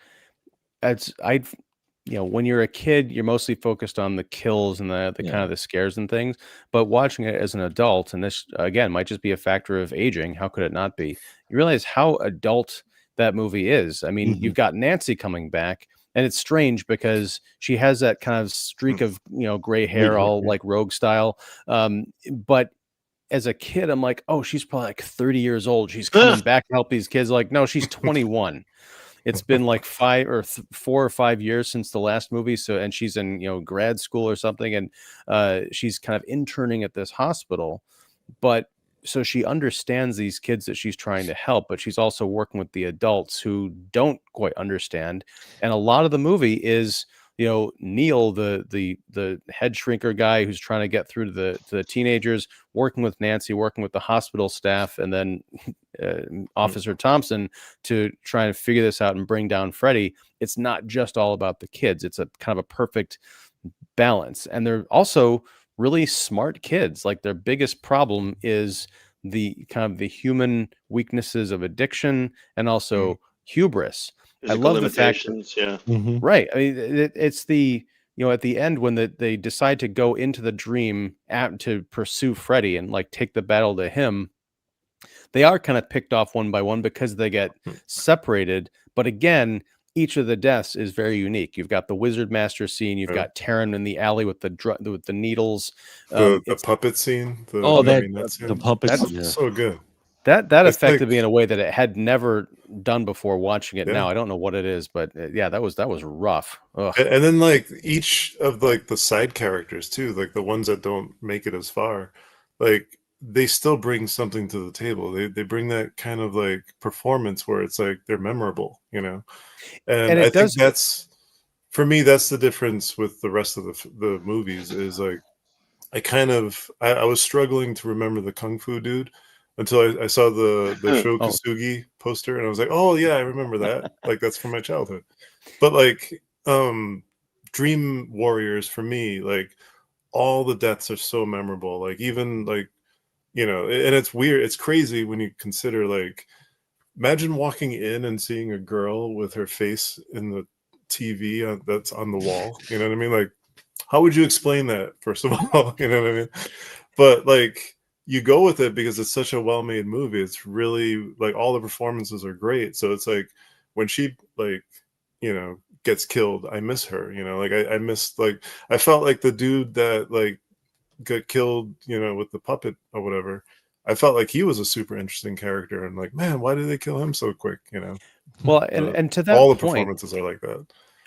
when you're a kid, you're mostly focused on the kills and the kind of the scares and things. But watching it as an adult, and this again might just be a factor of aging. How could it not be? You realize how adult that movie is. I mean, you've got Nancy coming back, and it's strange because she has that kind of streak of gray hair, all like Rogue style. But as a kid, I'm like, oh, she's probably like 30 years old. She's coming back to help these kids. Like, no, she's 21. It's been like 4 or 5 years since the last movie. So, and she's in, grad school or something. And she's kind of interning at this hospital, but so she understands these kids that she's trying to help, but she's also working with the adults who don't quite understand. And a lot of the movie is, Neil, the head shrinker guy who's trying to get through to the teenagers, working with Nancy, working with the hospital staff, and then Officer Thompson to try and figure this out and bring down Freddy. It's not just all about the kids. It's a kind of a perfect balance. And they're also really smart kids. Like their biggest problem is the kind of the human weaknesses of addiction and also hubris. Physical I love the fact limitations, right. I mean, it's the at the end when they decide to go into the dream to pursue Freddy and like take the battle to him. They are kind of picked off one by one because they get separated. But again, each of the deaths is very unique. You've got the Wizard Master scene. You've got Taryn in the alley with the needles. The puppet scene. The puppets. That's so good. That It's affected like- me in a way that it had never done before watching it. Yeah. Now I don't know what it is, but that was rough. Ugh. And then like each of like the side characters too, like the ones that don't make it as far, like they still bring something to the table. They bring that kind of like performance where it's like they're memorable, And I think that's, for me, that's the difference with the rest of the movies is like I was struggling to remember the Kung Fu dude until I saw the Sho Kasugi poster, and I was like, oh yeah, I remember that. Like that's from my childhood. But like Dream Warriors for me, like all the deaths are so memorable. Like even like, you know, and it's weird. It's crazy when you consider like, imagine walking in and seeing a girl with her face in the TV that's on the wall. You know what I mean? Like, how would you explain that, first of all? You know what I mean? But like, you go with it because it's such a well-made movie. It's really like all the performances are great. So it's like when she like, you know, gets killed, I miss her. You know, like I miss, like, I felt like the dude that like got killed, you know, with the puppet or whatever. I felt like he was a super interesting character, and like, man, why did they kill him so quick? You know. Well, and to that all the point, performances are like that.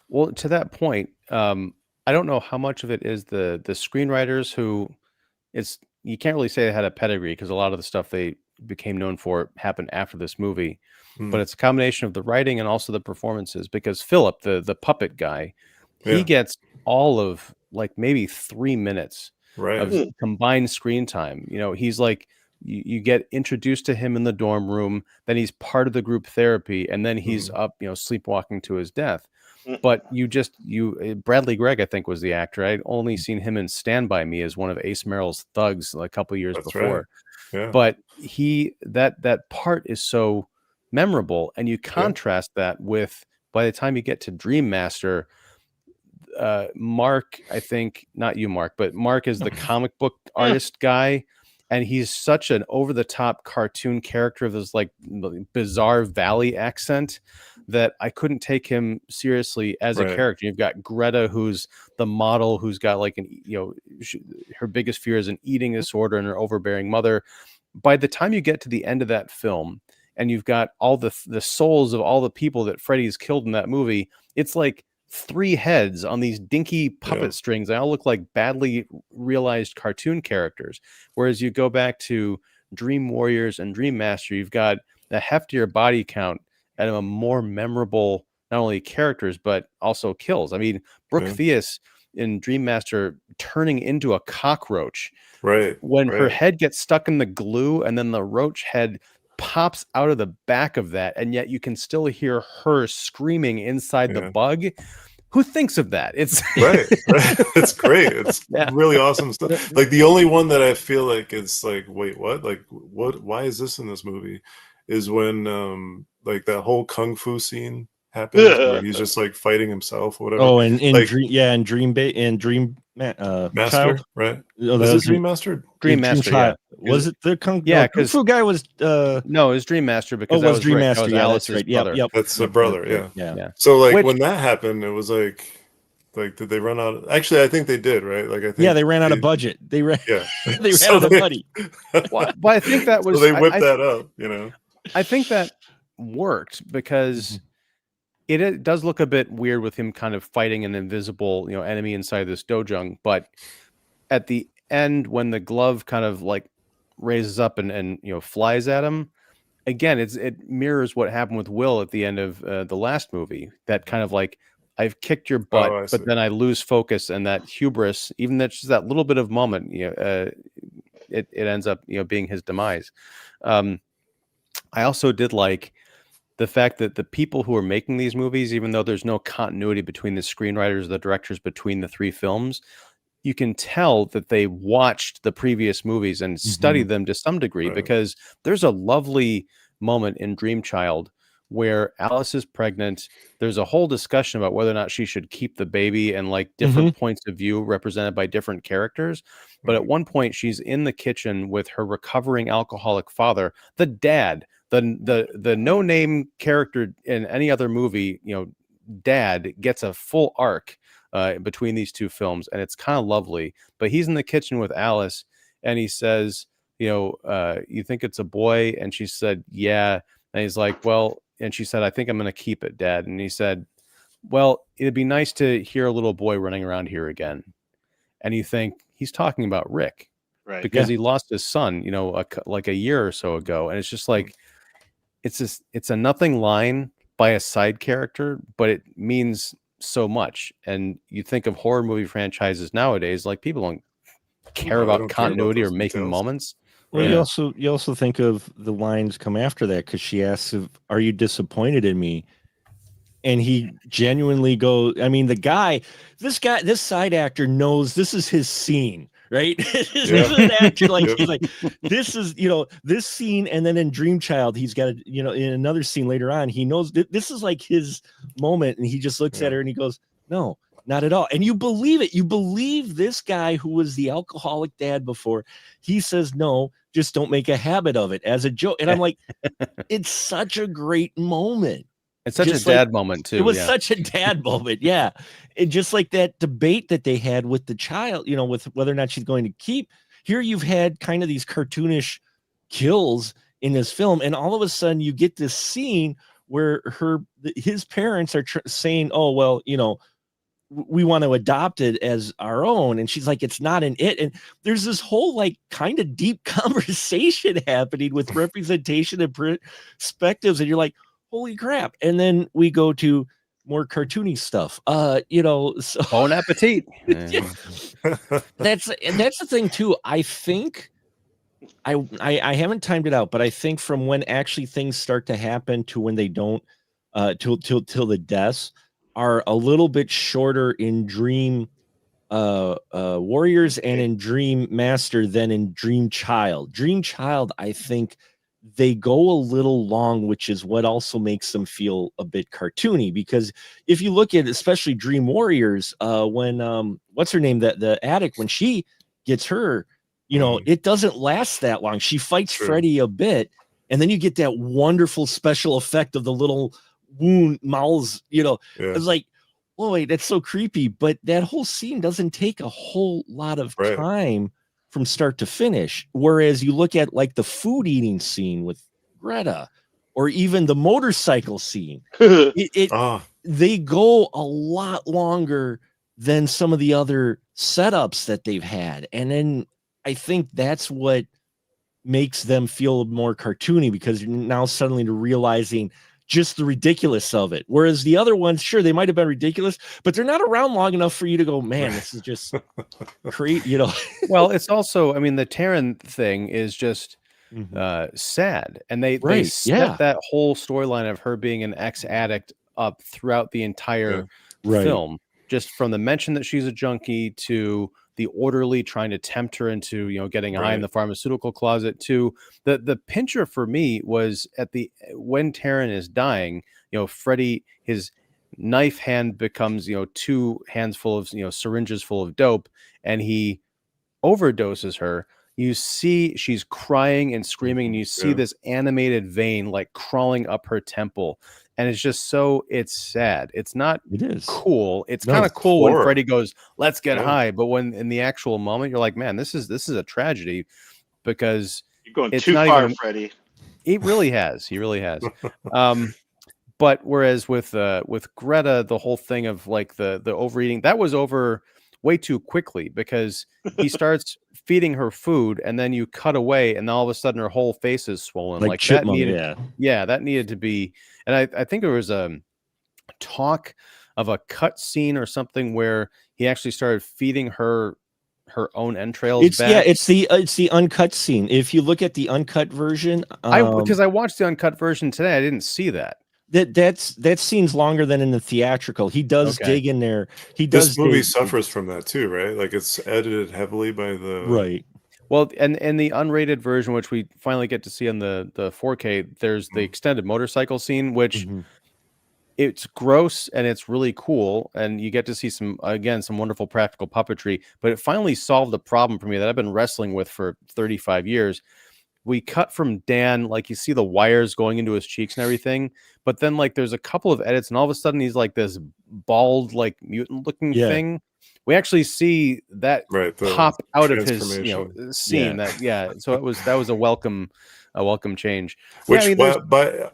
well, to that point, I don't know how much of it is the screenwriters who it's you can't really say they had a pedigree because a lot of the stuff they became known for happened after this movie, but it's a combination of the writing and also the performances. Because Philip, the puppet guy, he gets all of like maybe 3 minutes of combined screen time. You know, he's like you get introduced to him in the dorm room, then he's part of the group therapy, and then he's up, you know, sleepwalking to his death. But Bradley Gregg, I think, was the actor. I'd only seen him in Stand By Me as one of Ace Merrill's thugs a couple of years before. Right. Yeah. But that part is so memorable, and you contrast that with, by the time you get to Dream Master, Mark, I think, not you, Mark, but Mark is the comic book artist guy, and he's such an over-the-top cartoon character of this like bizarre valley accent that I couldn't take him seriously as a character. You've got Greta, who's the model, who's got like an, you know, her biggest fear is an eating disorder and her overbearing mother. By the time you get to the end of that film, and you've got all the souls of all the people that Freddy's killed in that movie, it's like 3 heads on these dinky puppet strings. They all look like badly realized cartoon characters. Whereas you go back to Dream Warriors and Dream Master, you've got a heftier body count and a more memorable, not only characters, but also kills. I mean, Brooke Theus in Dream Master turning into a cockroach. When her head gets stuck in the glue and then the roach head pops out of the back of that, and yet you can still hear her screaming inside the bug. Who thinks of that? It's right. It's great. It's really awesome stuff. Like the only one that I feel like it's like, wait, what? Like, what? Why is this in this movie? Is when like that whole kung fu scene happens where he's just like fighting himself or whatever. Oh, and in like, Dream Master, Child? right? Oh, was it Dream Master? Dream Master, Was it the kung fu guy was no, it was Dream Master because that was Dream Rick. Master. That was Alice's brother. Yep. That's the brother. Yeah. So like when that happened, it was like did they run out? Actually, I think they did, right? Like I think they ran out of budget. They ran out of money. Well, I think that was so they whipped that up, you know. I think that worked because it does look a bit weird with him kind of fighting an invisible, you know, enemy inside this dojang. But at the end, when the glove kind of like raises up and you know flies at him, again, it mirrors what happened with Will at the end of the last movie. That kind of like, I've kicked your butt, but then I lose focus, and that hubris, even that's just that little bit of moment, you know, it ends up, you know, being his demise. I also did like the fact that the people who are making these movies, even though there's no continuity between the screenwriters, the directors between the 3 films, you can tell that they watched the previous movies and studied them to some degree, because there's a lovely moment in Dream Child where Alice is pregnant. There's a whole discussion about whether or not she should keep the baby, and like different points of view represented by different characters. But at one point she's in the kitchen with her recovering alcoholic father, the dad, the no-name character in any other movie, you know, dad gets a full arc between these 2 films, and it's kind of lovely. But he's in the kitchen with Alice, and he says, you know, you think it's a boy? And she said, yeah. And he's like, well, and she said, I think I'm going to keep it, Dad. And he said, well, it'd be nice to hear a little boy running around here again. And you think he's talking about Rick, right? Because he lost his son, you know, like a year or so ago. And it's just like, it's a nothing line by a side character, but it means so much. And you think of horror movie franchises nowadays, like people don't care about continuity or making moments. Well, you also think of the lines come after that, because she asks, "Are you disappointed in me?" and he genuinely goes. I mean, this side actor knows this is his scene, right? This is an actor like he's like, this is this scene, and then in Dream Child, he's got in another scene later on, he knows this is like his moment, and he just looks at her and he goes, no, not at all. And you believe it. You believe this guy who was the alcoholic dad before. He says, no, just don't make a habit of it as a joke. And I'm like, it's such a great moment. It's such a dad moment too. It was such a dad moment. Yeah. It just like that debate that they had with the child, with whether or not she's going to keep. Here you've had kind of these cartoonish kills in this film. And all of a sudden you get this scene where his parents are saying, oh, well, we want to adopt it as our own. And she's like, it's not an it. And there's this whole like kind of deep conversation happening with representation and perspectives. And you're like, holy crap. And then we go to more cartoony stuff. So bon appetit. That's the thing too. I think I haven't timed it out, but I think from when actually things start to happen to when they don't, till the deaths are a little bit shorter in Dream Warriors and in Dream Master than in Dream Child. Dream Child, I think they go a little long, which is what also makes them feel a bit cartoony. Because if you look at especially Dream Warriors, when what's her name, the addict, when she gets her, it doesn't last that long. She fights Freddy a bit, and then you get that wonderful special effect of the little wound mouths. It's like, oh wait, that's so creepy. But that whole scene doesn't take a whole lot of time from start to finish. Whereas you look at like the food eating scene with Greta, or even the motorcycle scene, they go a lot longer than some of the other setups that they've had. And then I think that's what makes them feel more cartoony, because you're now suddenly realizing just the ridiculous of it. Whereas the other ones, sure, they might have been ridiculous, but they're not around long enough for you to go, man, this is just crazy, Well, it's also, I mean, the Taryn thing is just sad. And they set that whole storyline of her being an ex-addict up throughout the entire film. Just from the mention that she's a junkie to the orderly trying to tempt her into, getting high in the pharmaceutical closet, to the pincher for me was when Taryn is dying, Freddy, his knife hand becomes, 2 hands full of, syringes full of dope, and he overdoses her. You see she's crying and screaming, and you see this animated vein like crawling up her temple. And it's just it's sad. It is cool. It's kind of cool when Freddy goes, let's get high. But when in the actual moment, you're like, man, this is a tragedy, because you're going too far, Freddy. He really has. He really has. But whereas with Greta, the whole thing of like the overeating, that was over way too quickly, because he starts feeding her food, and then you cut away, and all of a sudden her whole face is swollen. Like that needed, that needed to be. And I think there was a talk of a cut scene or something where he actually started feeding her own entrails back. It's the uncut scene. If you look at the uncut version, because I watched the uncut version today, I didn't see that. That scene's longer than in the theatrical. He does dig in there. This movie suffers from that too, right? Like it's edited heavily by the Well, and the unrated version, which we finally get to see on the 4K, there's the extended motorcycle scene, which it's gross and it's really cool, and you get to see some wonderful practical puppetry. But it finally solved the problem for me that I've been wrestling with for 35 years. We cut from Dan, like you see the wires going into his cheeks and everything, but then like there's a couple of edits, and all of a sudden he's like this bald, like mutant looking thing. We actually see that pop out of his scene. So that was a welcome change. Which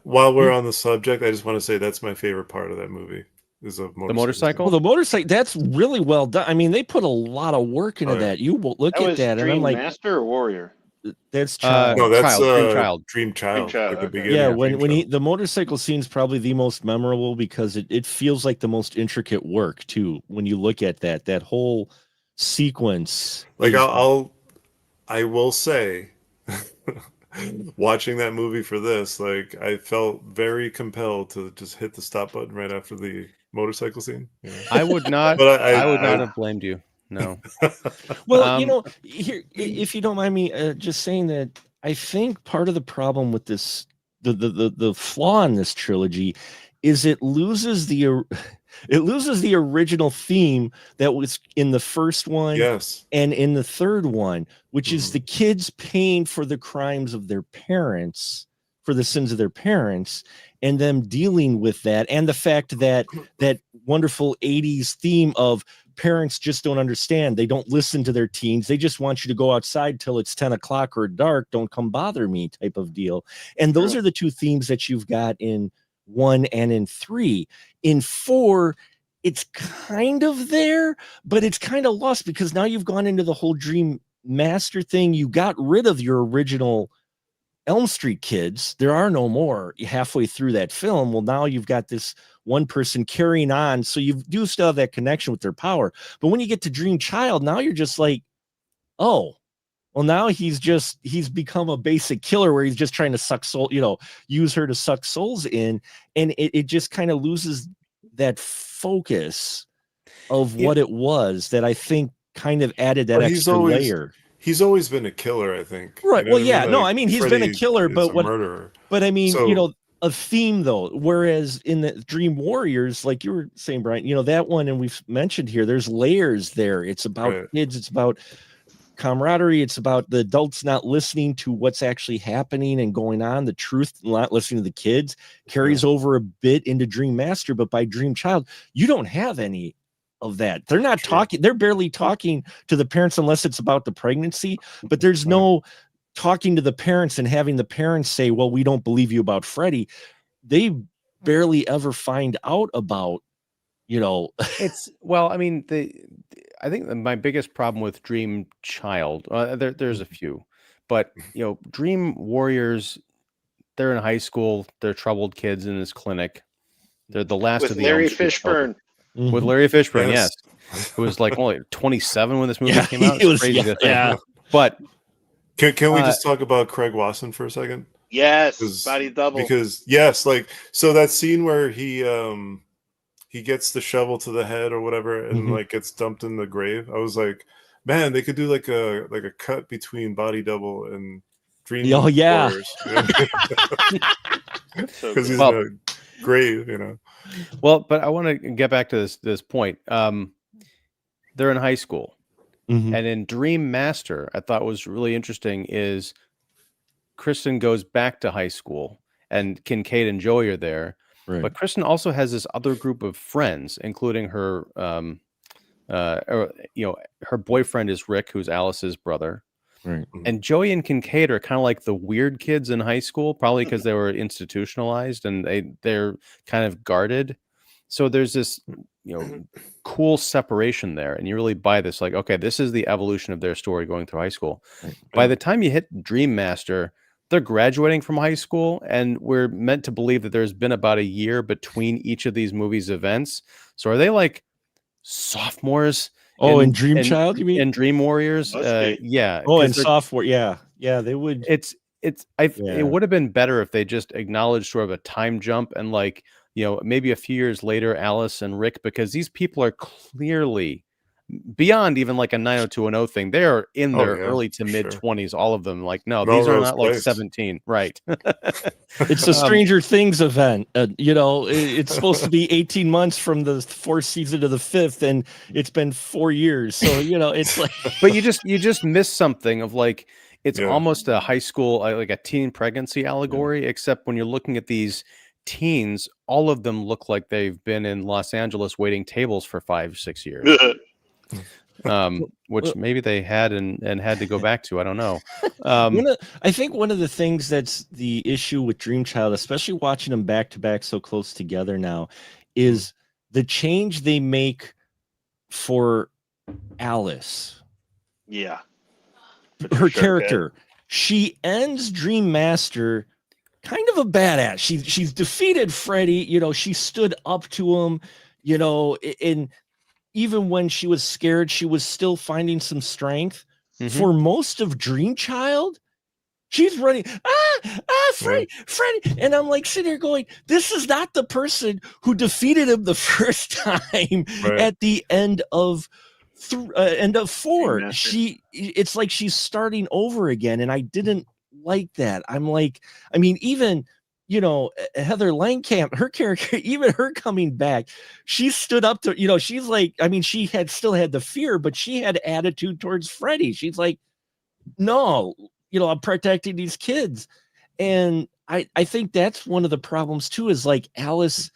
while we're on the subject, I just want to say that's my favorite part of that movie. Is the motorcycle. Well, the motorcycle, that's really well done. I mean, they put a lot of work into that. You will look at that, and I'm like, Master or Warrior? That's Child. No, that's Dream Child. At the beginning. Yeah, when the motorcycle scene's probably the most memorable, because it feels like the most intricate work too. When you look at that whole sequence, like I will say, watching that movie for this, like I felt very compelled to just hit the stop button right after the motorcycle scene. You know? I would not. But I would not have blamed you. No. Well, you Um, know, here, if you don't mind me just saying that, I think part of the problem with this, the flaw in this trilogy, is it loses the original theme that was in the first one Yes. and in the third one, which is the kids paying for the crimes of their parents, for the sins of their parents, and them dealing with that, and the fact that that wonderful 80s theme of parents just don't understand. They don't listen to their teens. They just want you to go outside till it's 10 o'clock or dark. Don't come bother me type of deal. And those are the two themes that you've got in 1 and in 3. In 4, it's kind of there, but it's kind of lost because now you've gone into the whole Dream Master thing. You got rid of your original Elm Street kids. There are no more halfway through that film. Well, now you've got this one person carrying on. So you do still have that connection with their power. But when you get to Dream Child, now you're just like, oh, well, now he's become a basic killer where he's just trying to suck soul, use her to suck souls in. And it just kind of loses that focus of what it was that I think kind of added that extra layer. He's always been a killer, I think. Right. Well, yeah. No, I mean, he's been a killer, but a murderer. But I mean, a theme though. Whereas in the Dream Warriors, like you were saying, Brian, that one, and we've mentioned here, there's layers there. It's about kids. It's about camaraderie. It's about the adults not listening to what's actually happening and going on. The truth, not listening to the kids, carries over a bit into Dream Master. But by Dream Child, you don't have any of that. They're not talking. They're barely talking to the parents unless it's about the pregnancy. But there's no talking to the parents and having the parents say, well, we don't believe you about Freddy. They barely ever find out about, it's, well, I mean, I think my biggest problem with Dream Child, there's a few, but Dream Warriors, they're in high school. They're troubled kids in this clinic. They're the last of the Larry Fishburne. With Larry Fishburne, yes. Who was like only 27 when this movie came out. It's crazy to think. But can we just talk about Craig Wasson for a second? Yes, body double. Because so that scene where he gets the shovel to the head or whatever and like gets dumped in the grave. I was like, man, they could do like a cut between Body Double and Dream Warriors. Because he's in a grave, Well, but I want to get back to this point. They're in high school. And in Dream Master, I thought was really interesting is Kristen goes back to high school and Kincaid and Joey are there. Right. But Kristen also has this other group of friends, including her, her boyfriend is Rick, who's Alice's brother. Right. And Joey and Kincaid are kind of like the weird kids in high school, probably because they were institutionalized and they're kind of guarded. So there's this, cool separation there. And you really buy this, like, okay, this is the evolution of their story going through high school. Right. By the time you hit Dream Master, they're graduating from high school, and we're meant to believe that there's been about a year between each of these movies' events. So are they like sophomores? Oh, in Dream Child, you mean? In Dream Warriors? Yeah. Oh, and sophomore, yeah, they would. It would have been better if they just acknowledged sort of a time jump and like, maybe a few years later, Alice and Rick, because these people are clearly beyond even like a 90210 thing. They are in their early to mid 20s, all of them. Like, no, these are not like 17, right? It's a Stranger Things event. It's supposed to be 18 months from the 4th season to the 5th, and it's been 4 years. So it's like, but you just miss something of like, it's almost a high school, like a teen pregnancy allegory, except when you're looking at these teens, all of them look like they've been in Los Angeles waiting tables for 5-6 years. Which maybe they had and had to go back to. I don't know. I think one of the things that's the issue with Dream Child, especially watching them back to back so close together now, is the change they make for Alice. Yeah. Her character. She ends Dream Master kind of a badass. She's defeated Freddy. She stood up to him, and even when she was scared, she was still finding some strength. For most of Dream Child, she's running, Freddy. And I'm like sitting here going, this is not the person who defeated him the first time at the end of 4. It's like she's starting over again. And I didn't like that. I'm like, I mean, even, you know, Heather Langenkamp, her character, even her coming back, she stood up to, you know, she's like, I mean, she still had the fear, but she had attitude towards Freddy. She's like, no, you know, I'm protecting these kids. And I think that's one of the problems too, is like Alice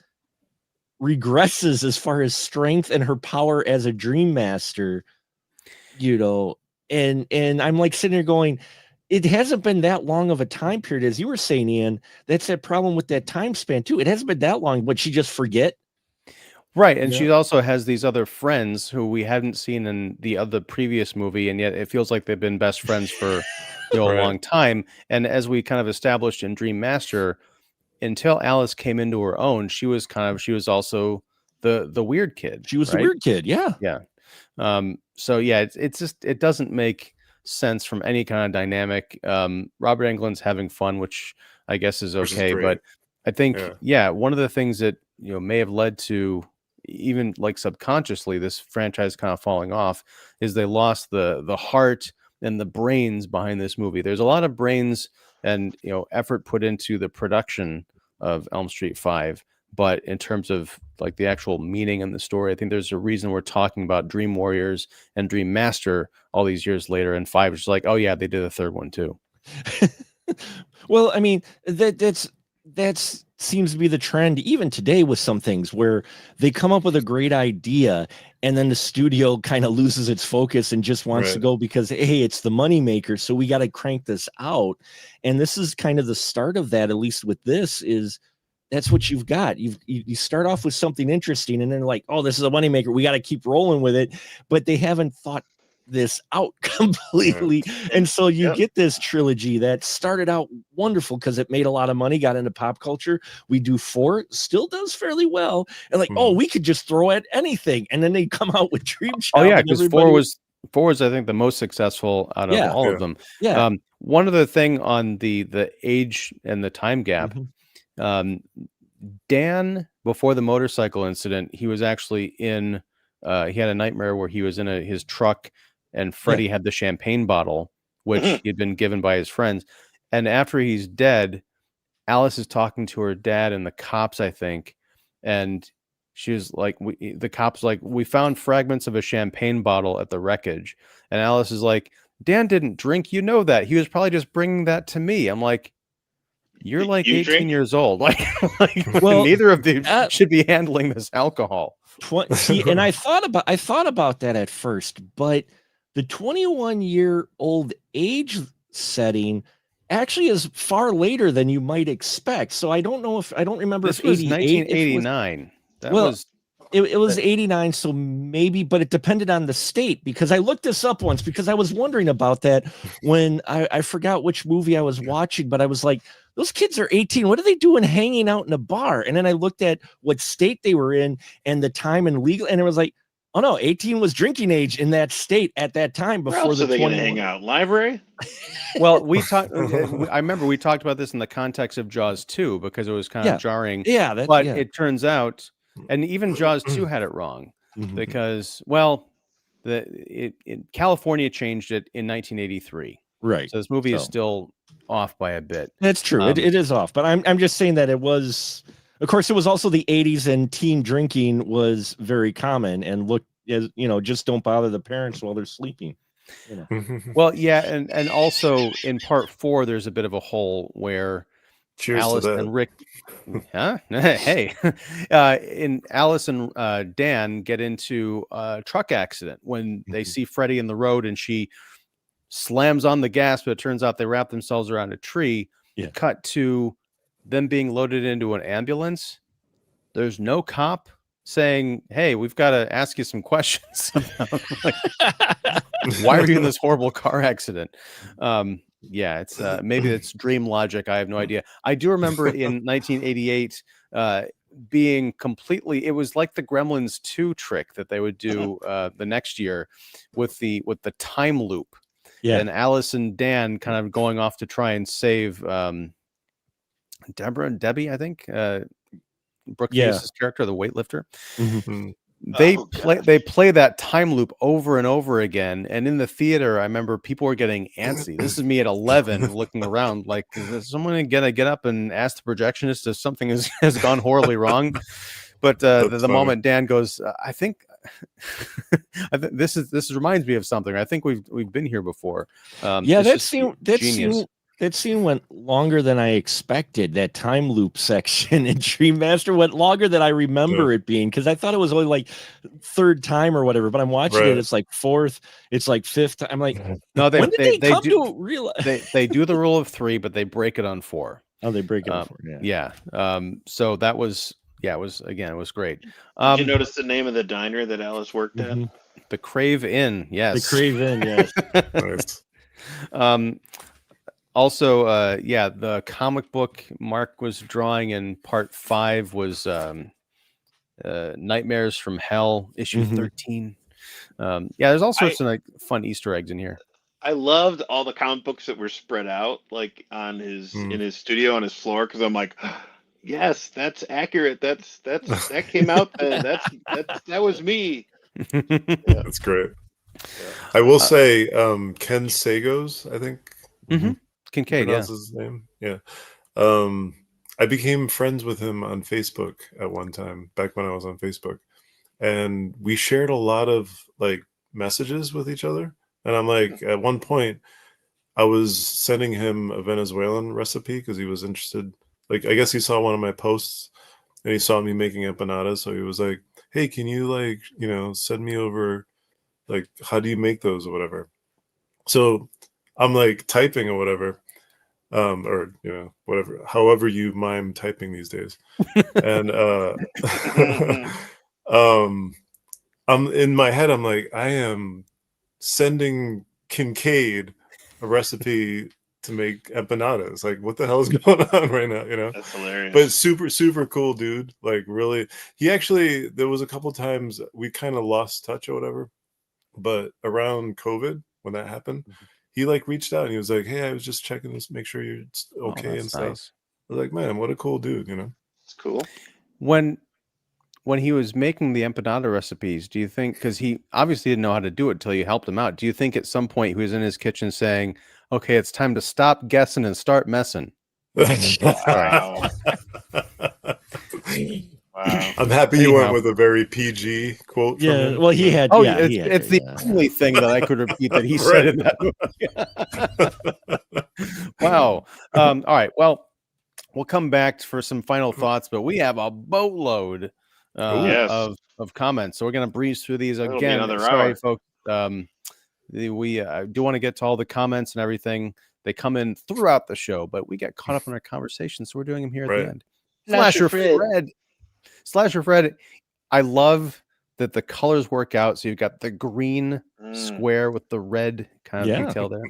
regresses as far as strength and her power as a dream master, you know, and I'm like sitting here going, it hasn't been that long of a time period, as you were saying, Ian. That's that problem with that time span too. It hasn't been that long, but she just forget. Right, and she also has these other friends who we hadn't seen in the other previous movie, and yet it feels like they've been best friends for a long time. And as we kind of established in Dream Master, until Alice came into her own, she was also the weird kid. She was the weird kid, yeah. So yeah, it's just, it doesn't make sense from any kind of dynamic. Robert Englund's having fun, which I guess is okay, but I think one of the things that, you know, may have led to, even like subconsciously, this franchise kind of falling off, is they lost the heart and the brains behind this movie. There's a lot of brains and, you know, effort put into the production of Elm Street 5, but in terms of like the actual meaning and the story, I think there's a reason we're talking about Dream Warriors and Dream Master all these years later, and 5 is just like, oh yeah, they did a third one too. Well, I mean, that's seems to be the trend even today with some things, where they come up with a great idea and then the studio kind of loses its focus and just wants to go because, hey, it's the money maker, so we got to crank this out. And this is kind of the start of that, at least with this, is that's what you've got. You start off with something interesting and then like, oh, this is a moneymaker, we got to keep rolling with it, but they haven't thought this out completely. And so you get this trilogy that started out wonderful because it made a lot of money, got into pop culture. We do 4, still does fairly well, and like, oh, we could just throw at anything, and then they come out with Dream Child. Oh yeah, because 4 was I think the most successful out of all of them. One other thing on the age and the time gap, Dan, before the motorcycle incident, he was actually in he had a nightmare where he was in his truck, and Freddy had the champagne bottle, which he had been given by his friends. And after he's dead, Alice is talking to her dad and the cops, I think. And she was like, the cops like, we found fragments of a champagne bottle at the wreckage. And Alice is like, Dan didn't drink. You know that. He was probably just bringing that to me. I'm like, you're like 18 years old. Like well, neither of them should be handling this alcohol. And I thought about that at first, but the 21-year-old age setting actually is far later than you might expect. So I don't remember this if was 88, 1989. It was 89, so maybe, but it depended on the state, because I looked this up once because I was wondering about that when I forgot which movie I was watching, but I was like, those kids are 18. What are they doing hanging out in a bar? And then I looked at what state they were in and the time and legal, and it was like, oh no, 18 was drinking age in that state at that time before the 21. Hang out library. Well, we talked. I remember we talked about this in the context of Jaws 2 because it was kind of jarring. It turns out, and even Jaws 2 had it wrong because, well, California changed it in 1983. Right. So this movie is still off by a bit. That's true. It is off, but I'm just saying that it was. Of course, it was also the 80s, and teen drinking was very common. And look, as you know, just don't bother the parents while they're sleeping. You know. Well, yeah, and also in part 4, there's a bit of a hole where Alice and Rick, hey, in Alice and Dan get into a truck accident when they see Freddy in the road, and she slams on the gas, but it turns out they wrap themselves around a tree. Cut to them being loaded into an ambulance. There's no cop saying, hey, we've got to ask you some questions about, like, why are you in this horrible car accident? It's maybe it's dream logic. I have no idea. I do remember in 1988 being completely, it was like the Gremlins 2 trick that they would do the next year with the time loop. and Alice and Dan kind of going off to try and save Deborah and Debbie, I think. Brooke Face's character, the weightlifter. Mm. They play that time loop over and over again. And in the theater, I remember people were getting antsy. This is me at 11 looking around like, is someone gonna get up and ask the projectionist if something has gone horribly wrong? But the moment Dan goes, I think this reminds me of something. I think we've been here before. That scene went longer than I expected. That time loop section in Dream Master went longer than I remember it being, because I thought it was only like third time or whatever. But I'm watching it; it's like fourth, it's like fifth. I'm like, no, when did they come to realize? They do the rule of 3, but they break it on 4. Oh, they break it on 4. Yeah. So that was it was great. Did you notice the name of the diner that Alice worked at? The Crave Inn. Yes, the Crave Inn. Yes. Nice. Also, the comic book Mark was drawing in part 5 was Nightmares from Hell, issue 13. There's all sorts of like fun Easter eggs in here. I loved all the comic books that were spread out like on his in his studio on his floor, because I'm like, yes, that's accurate. That came out. That was me. That's great. I will say, Ken Sagos, I think. Kincaid, his name. Yeah. I became friends with him on Facebook at one time, back when I was on Facebook, and we shared a lot of like messages with each other. And I'm like, at one point, I was sending him a Venezuelan recipe because he was interested. Like, I guess he saw one of my posts and he saw me making empanadas, so he was like, "Hey, can you like, send me over, like, how do you make those or whatever?" So I'm like typing or whatever, or whatever, however you mime typing these days, and I'm in my head, I'm like, I am sending Kincaid a recipe to make empanadas. Like, what the hell is going on right now? That's hilarious. But super cool dude. Like, really, there was a couple times we kind of lost touch or whatever, but around COVID, when that happened, he like reached out and he was like, "Hey, I was just checking this, make sure you're okay and stuff." Nice. I was like, man, what a cool dude, It's cool. When he was making the empanada recipes, do you think, because he obviously didn't know how to do it until you helped him out, do you think at some point he was in his kitchen saying, "Okay, it's time to stop guessing and start messing"? Wow. I'm happy you went with a very PG quote. From him. Well, he had. It's the only thing that I could repeat that he said in that movie. Wow. All right. Well, we'll come back for some final thoughts, but we have a boatload of comments, so we're going to breeze through these again. Sorry, folks. We do want to get to all the comments and everything. They come in throughout the show, but we get caught up in our conversation, so we're doing them here at the end. Slasher Fred, I love that the colors work out. So you've got the green square with the red kind of detail there.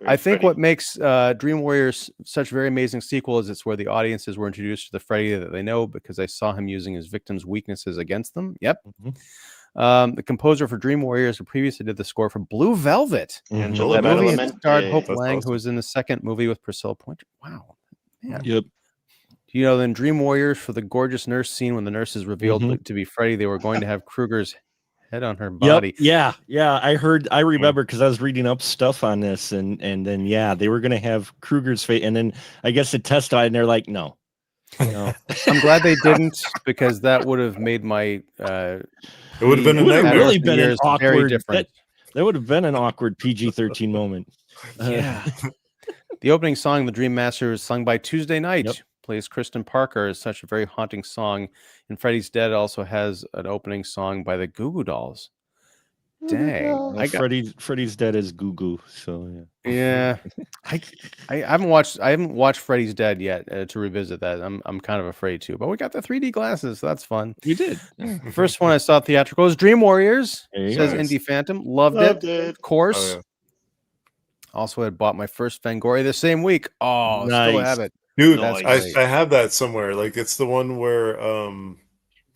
I think what makes Dream Warriors such a very amazing sequel is it's where the audiences were introduced to the Freddy that they know, because they saw him using his victims' weaknesses against them. Yep. The composer for Dream Warriors who previously did the score for Blue Velvet. Angela That movie Badalamenti. starred Hope That's Lang, awesome. who was in the second movie with Priscilla Pointer. Wow. Man. Yep. Do you know, in Dream Warriors, for the gorgeous nurse scene when the nurse is revealed to be Freddy, they were going to have Krueger's head on her body. Yeah. I remember, because I was reading up stuff on this, and then they were going to have Krueger's face, and then I guess it testified, and they're like, no. I'm glad they didn't, because that would have made my it would have been a nightmare. Really been an awkward, very different. That would have been an awkward PG-13 moment. The opening song, The Dream Master, is sung by Tuesday Night. Plays Kristen Parker, is such a very haunting song. And Freddy's Dead also has an opening song by the Goo Goo Dolls. Dang. Freddy's Dead is Goo Goo, so yeah. I haven't watched Freddy's Dead yet to revisit that. I'm kind of afraid to, but we got the 3D glasses, so that's fun. You did. The first one I saw theatrical was Dream Warriors. Says Indie Phantom. Loved it. Of course. Also had bought my first Fangoria the same week. Oh, nice. Still have it. Dude, I have that somewhere. Like, it's the one where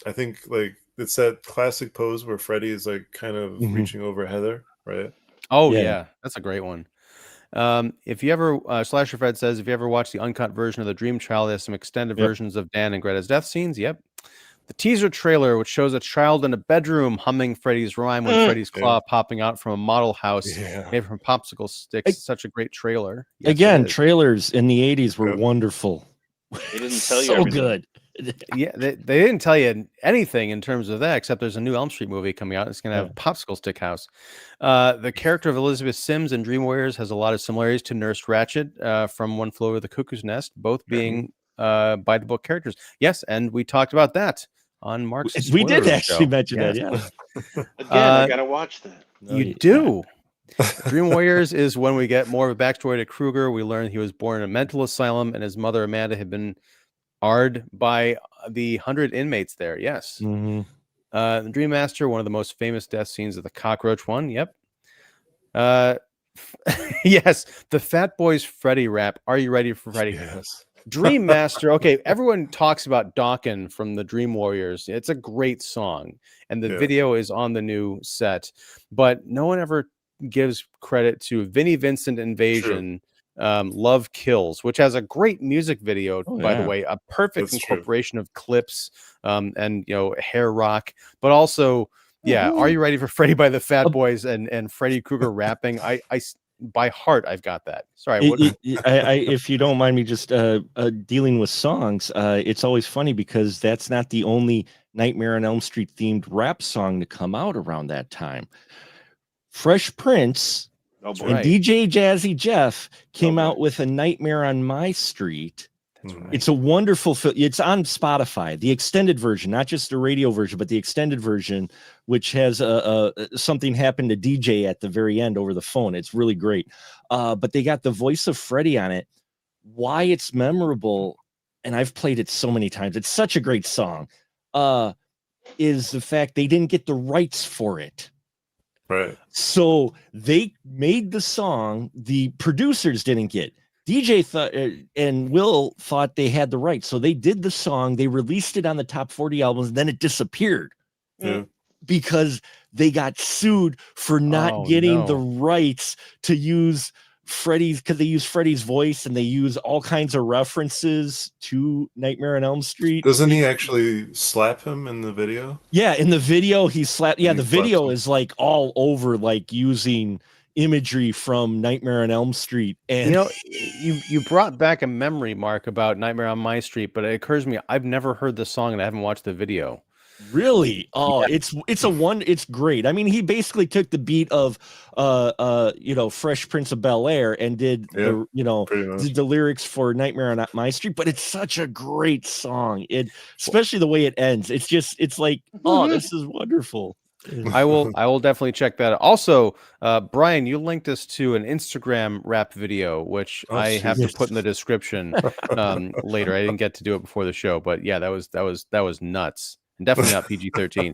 I think like it's that classic pose where Freddy is like kind of reaching over Heather, right? Oh Yeah. yeah, that's a great one. If you ever Slasher Fred says if you ever watch the uncut version of the Dream Child, there's some extended Yep. versions of Dan and Greta's death scenes. Yep. The teaser trailer, which shows a child in a bedroom humming Freddy's rhyme when Freddy's claw popping out from a model house made from popsicle sticks. Such a great trailer. Yes, Again, trailers in the 80s were Yep. wonderful. They didn't tell you so everything. good. Yeah, they didn't tell you anything in terms of that, except there's a new Elm Street movie coming out. It's going to have a popsicle stick house. The character of Elizabeth Sims in Dream Warriors has a lot of similarities to Nurse Ratched from One Flew Over the Cuckoo's Nest, both being by the book characters. Yes, and we talked about that on Mark's We did spoiler actually show. mention Yes. that, yeah. Again, I gotta watch that. You do. Dream Warriors is when we get more of a backstory to Krueger. We learn he was born in a mental asylum and his mother Amanda had been Ard by the 100 inmates there. Yes. Mhm. The Dream Master, one of the most famous death scenes of the cockroach one. Yep. Yes. The Fat Boys Freddy rap. Are you ready for Freddy? Yes. Dream Master. Okay. Everyone talks about Dawkins from the Dream Warriors. It's a great song. And the video is on the new set, but no one ever gives credit to Vinnie Vincent Invasion. Love Kills, which has a great music video, by the way, a perfect incorporation of clips and hair rock, but also Are you ready for Freddy by the Fat Boys and Freddy Krueger rapping? I by heart I've got that. Sorry, if you don't mind me just dealing with songs, it's always funny because that's not the only Nightmare on Elm Street themed rap song to come out around that time. Fresh Prince and DJ Jazzy Jeff came out with a Nightmare on My Street. That's right. It's a wonderful film. It's on Spotify, the extended version, not just the radio version, but the extended version, which has something happened to DJ at the very end over the phone. It's really great. But they got the voice of Freddy on it. Why it's memorable, and I've played it so many times. It's such a great song. Is the fact they didn't get the rights for it. Right. So they made the song, the producers didn't get. DJ thought and Will thought they had the rights. So they did the song, they released it on the top 40 albums, and then it disappeared. Yeah. Because they got sued for not getting the rights to use Freddy's, because they use Freddy's voice and they use all kinds of references to Nightmare on Elm Street. Doesn't he actually slap him in the video? Yeah, in the video he slapped. Yeah, the video is like all over, like using imagery from Nightmare on Elm Street. And you brought back a memory, Mark, about Nightmare on My Street, but it occurs to me I've never heard the song and I haven't watched the video. Really? Oh, yeah. It's great. I mean, he basically took the beat of Fresh Prince of Bel-Air and did did the lyrics for Nightmare on My Street, but it's such a great song. Especially the way it ends. It's like, oh, this is wonderful. I will definitely check that out. Also, Brian, you linked us to an Instagram rap video, which I have to put in the description later. I didn't get to do it before the show, but yeah, that was nuts. And definitely not PG-13.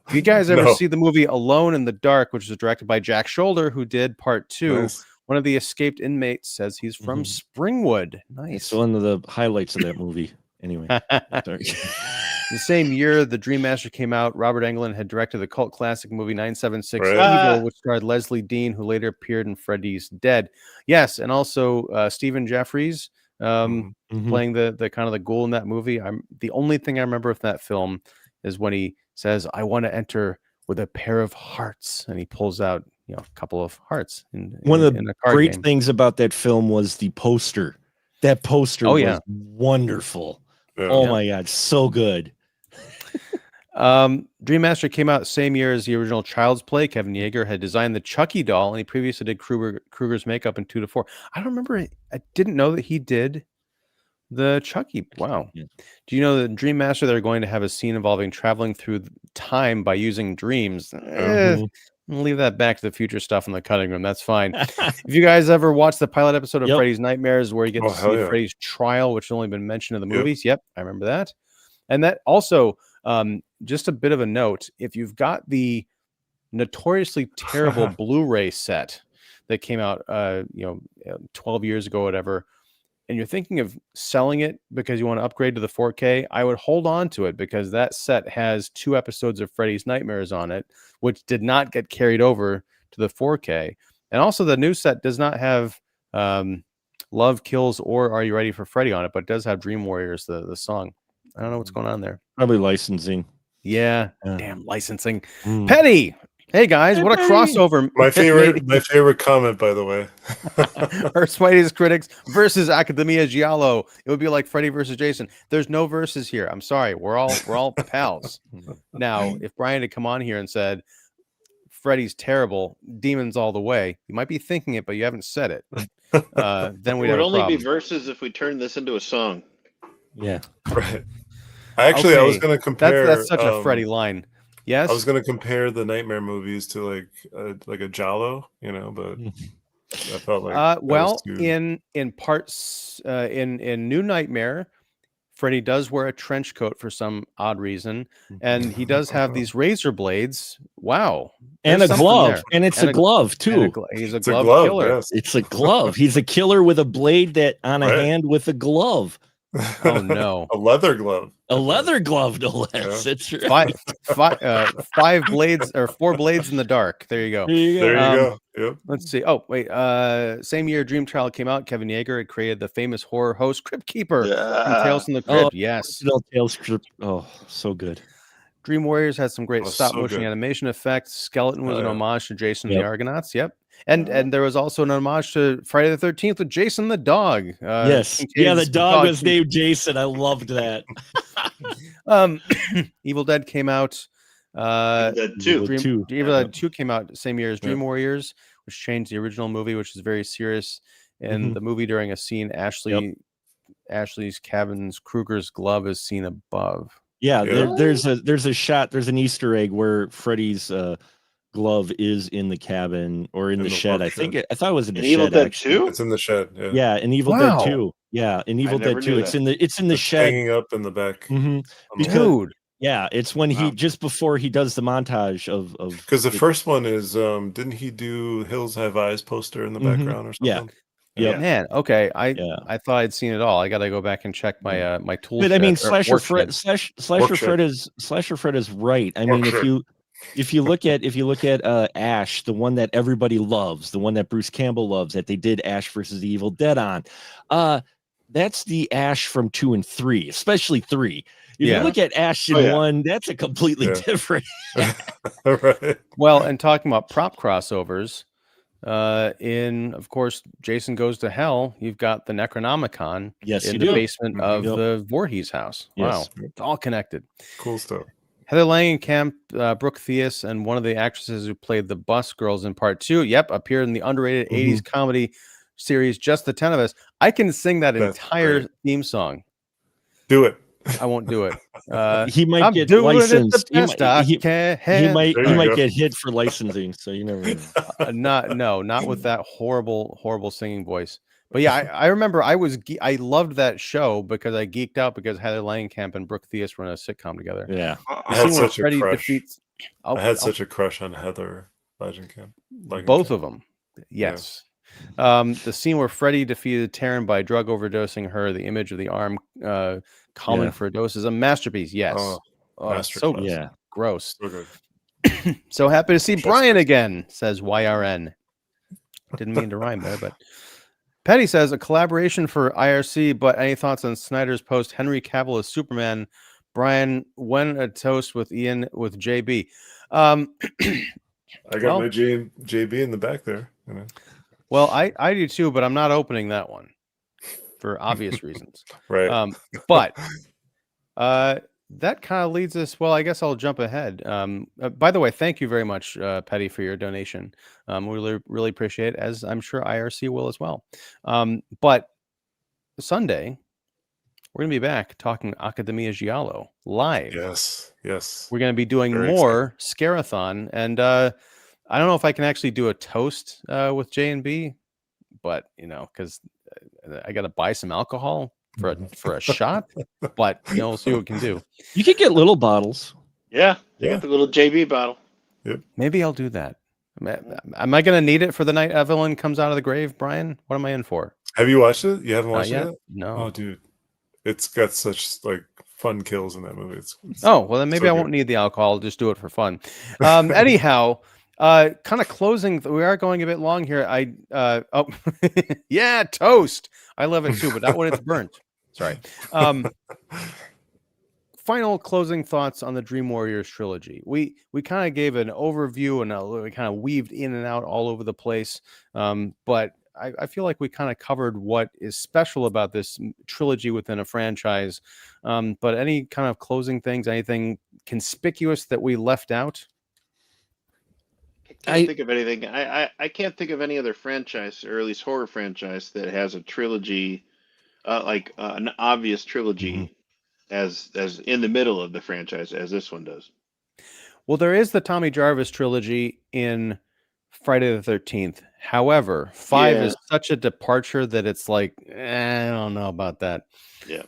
If you guys ever see the movie Alone in the Dark, which was directed by Jack Shoulder, who did part 2, one of the escaped inmates says he's from Springwood. Nice. It's one of the highlights of that movie. Anyway, the same year the Dream Master came out, Robert Englund had directed the cult classic movie 976 Evil, which starred Leslie Dean, who later appeared in Freddy's Dead. Yes, and also Stephen Jeffries playing the kind of the ghoul in that movie. The only thing I remember of that film is when he says, "I want to enter with a pair of hearts," and he pulls out a couple of hearts. One of the great things about that film was the poster. That poster was wonderful. Yeah. Oh my God, so good. Dream Master came out the same year as the original Child's Play. Kevin Yeager had designed the Chucky doll, and he previously did Krueger's makeup in 2 to 4. I don't remember. I didn't know that he did the Chucky. Wow. Yeah. Do you know that Dream Master, they're going to have a scene involving traveling through time by using dreams? I'll leave that back to the future stuff in the cutting room. That's fine. If you guys ever watched the pilot episode of Freddy's Nightmares, where you get to see Freddy's trial, which has only been mentioned in the movies. Yep, I remember that. And that also, just a bit of a note, if you've got the notoriously terrible Blu-ray set that came out 12 years ago, whatever, and you're thinking of selling it because you want to upgrade to the 4K, I would hold on to it, because that set has 2 episodes of Freddy's Nightmares on it, which did not get carried over to the 4K. And also, the new set does not have Love Kills or Are You Ready for Freddy on it, but it does have Dream Warriors, the song. I don't know what's going on there. Probably licensing. Yeah. Damn licensing. Mm. Petty. Hey guys, what a crossover. My favorite comment, by the way. Earth's Mightiest Critics versus Academia Giallo. It would be like Freddy versus Jason. There's no verses here. I'm sorry. We're all pals. Now, if Brian had come on here and said Freddy's terrible, demons all the way, you might be thinking it, but you haven't said it. Then we'd It have would a only problem. be verses if we turn this into a song. Yeah. Right. Actually, I was going to compare. That's such a Freddy line. Yes, I was going to compare the Nightmare movies to like a Giallo, but I felt like in parts in New Nightmare, Freddy does wear a trench coat for some odd reason, and he does have these razor blades. Wow, and a glove, and it's a glove too. He's a glove killer. Yes. It's a glove. He's a killer with a blade that on a hand with a glove. Oh no, a leather glove. A leather glove, no less. Yeah. It's right. five blades or 4 blades in the dark. There you go. There you go. There you go. Yep. Let's see. Oh wait, same year Dream Child came out. Kevin Yeager had created the famous horror host Crypt Keeper from Tales from the Crypt. Yes, Tales Crypt. Oh, so good. Dream Warriors had some great stop motion good. animation effects. Skeleton was an homage to Jason and the Argonauts. Yep. And there was also an homage to Friday the 13th with Jason the dog. Yes. Yeah, the dog was named Jason. I loved that. Evil Dead came out. Evil Dead 2. Evil Dead 2 came out the same year as Dream Warriors, which changed the original movie, which is very serious. In the movie, during a scene, Ashley's cabin's Krueger's glove is seen above. Yeah, there's a shot, there's an Easter egg where Freddy's glove is in the cabin or in the shed. I thought it was in the shed. Evil Dead 2? It's in the shed. Yeah, in Evil Dead 2. Yeah, in Evil Dead 2. It's in the shed. Hanging up in the back. Dude. Yeah, it's when he just before he does the montage of because the first one is didn't he do Hills Have Eyes poster in the background or something? Yeah. Man, okay. I thought I'd seen it all. I gotta go back and check my my tool. But I mean, Slasher Fred is right. I mean, if you look at Ash, the one that everybody loves, the one that Bruce Campbell loves, that they did Ash versus the Evil Dead on, that's the Ash from 2 and 3, especially 3. If you look at Ash in 1, that's a completely different. Right. Well, and talking about prop crossovers, in of course Jason Goes to Hell, you've got the Necronomicon in the basement of the Voorhees house. Wow, it's all connected. Cool stuff. Heather Langenkamp, Brooke Theus, and one of the actresses who played the Bus Girls in part 2, appeared in the underrated 80s comedy series Just the 10 of Us. I can sing that entire theme song. Do it. I won't do it. He might get licensed. He might get hit for licensing. So you never know. Not with that horrible singing voice. But yeah, I remember I loved that show because I geeked out because Heather Langenkamp and Brooke Theus were in a sitcom together. Yeah, I had such a crush. I had such a crush on Heather Langenkamp. Both of them. Yes. Yeah. The scene where Freddy defeated Taryn by drug overdosing her, the image of the arm calling for a dose, is a masterpiece. Yes. So gross. So good. So happy to see Brian again, says YRN. Didn't mean to rhyme there, but Petty says a collaboration for IRC, but any thoughts on Snyder's post Henry Cavill as Superman? Brian, when a toast with Ian with JB? I got my JB in the back there. Well, I do too, but I'm not opening that one for obvious reasons. Right. But that kind of leads us. Well, I guess I'll jump ahead. By the way, thank you very much, Petty, for your donation. We really appreciate it, as I'm sure IRC will as well. But Sunday, we're going to be back talking Academia Giallo live. Yes. We're going to be doing more Scarathon, and I don't know if I can actually do a toast with J&B, but because I got to buy some alcohol for a shot, but we'll see what we can do. You could get little bottles. Yeah, you got the little JB bottle. Yep. Maybe I'll do that. Am I going to need it for the night Evelyn comes out of the grave, Brian? What am I in for? Have you watched it? You haven't watched it yet? No. Oh, dude, it's got such fun kills in that movie. It's well, then maybe I won't need the alcohol. I'll just do it for fun. Anyhow, Kind of closing. We are going a bit long here. Oh, yeah, toast. I love it too, but not when it's burnt. Sorry. Final closing thoughts on the Dream Warriors trilogy. We kind of gave an overview and we kind of weaved in and out all over the place. But I feel like we kind of covered what is special about this trilogy within a franchise. But any kind of closing things, anything conspicuous that we left out? I can't think of anything. I can't think of any other franchise, or at least horror franchise, that has a trilogy, like an obvious trilogy, as in the middle of the franchise as this one does. Well, there is the Tommy Jarvis trilogy in Friday the 13th. However, 5 is such a departure that it's like, I don't know about that. Yeah.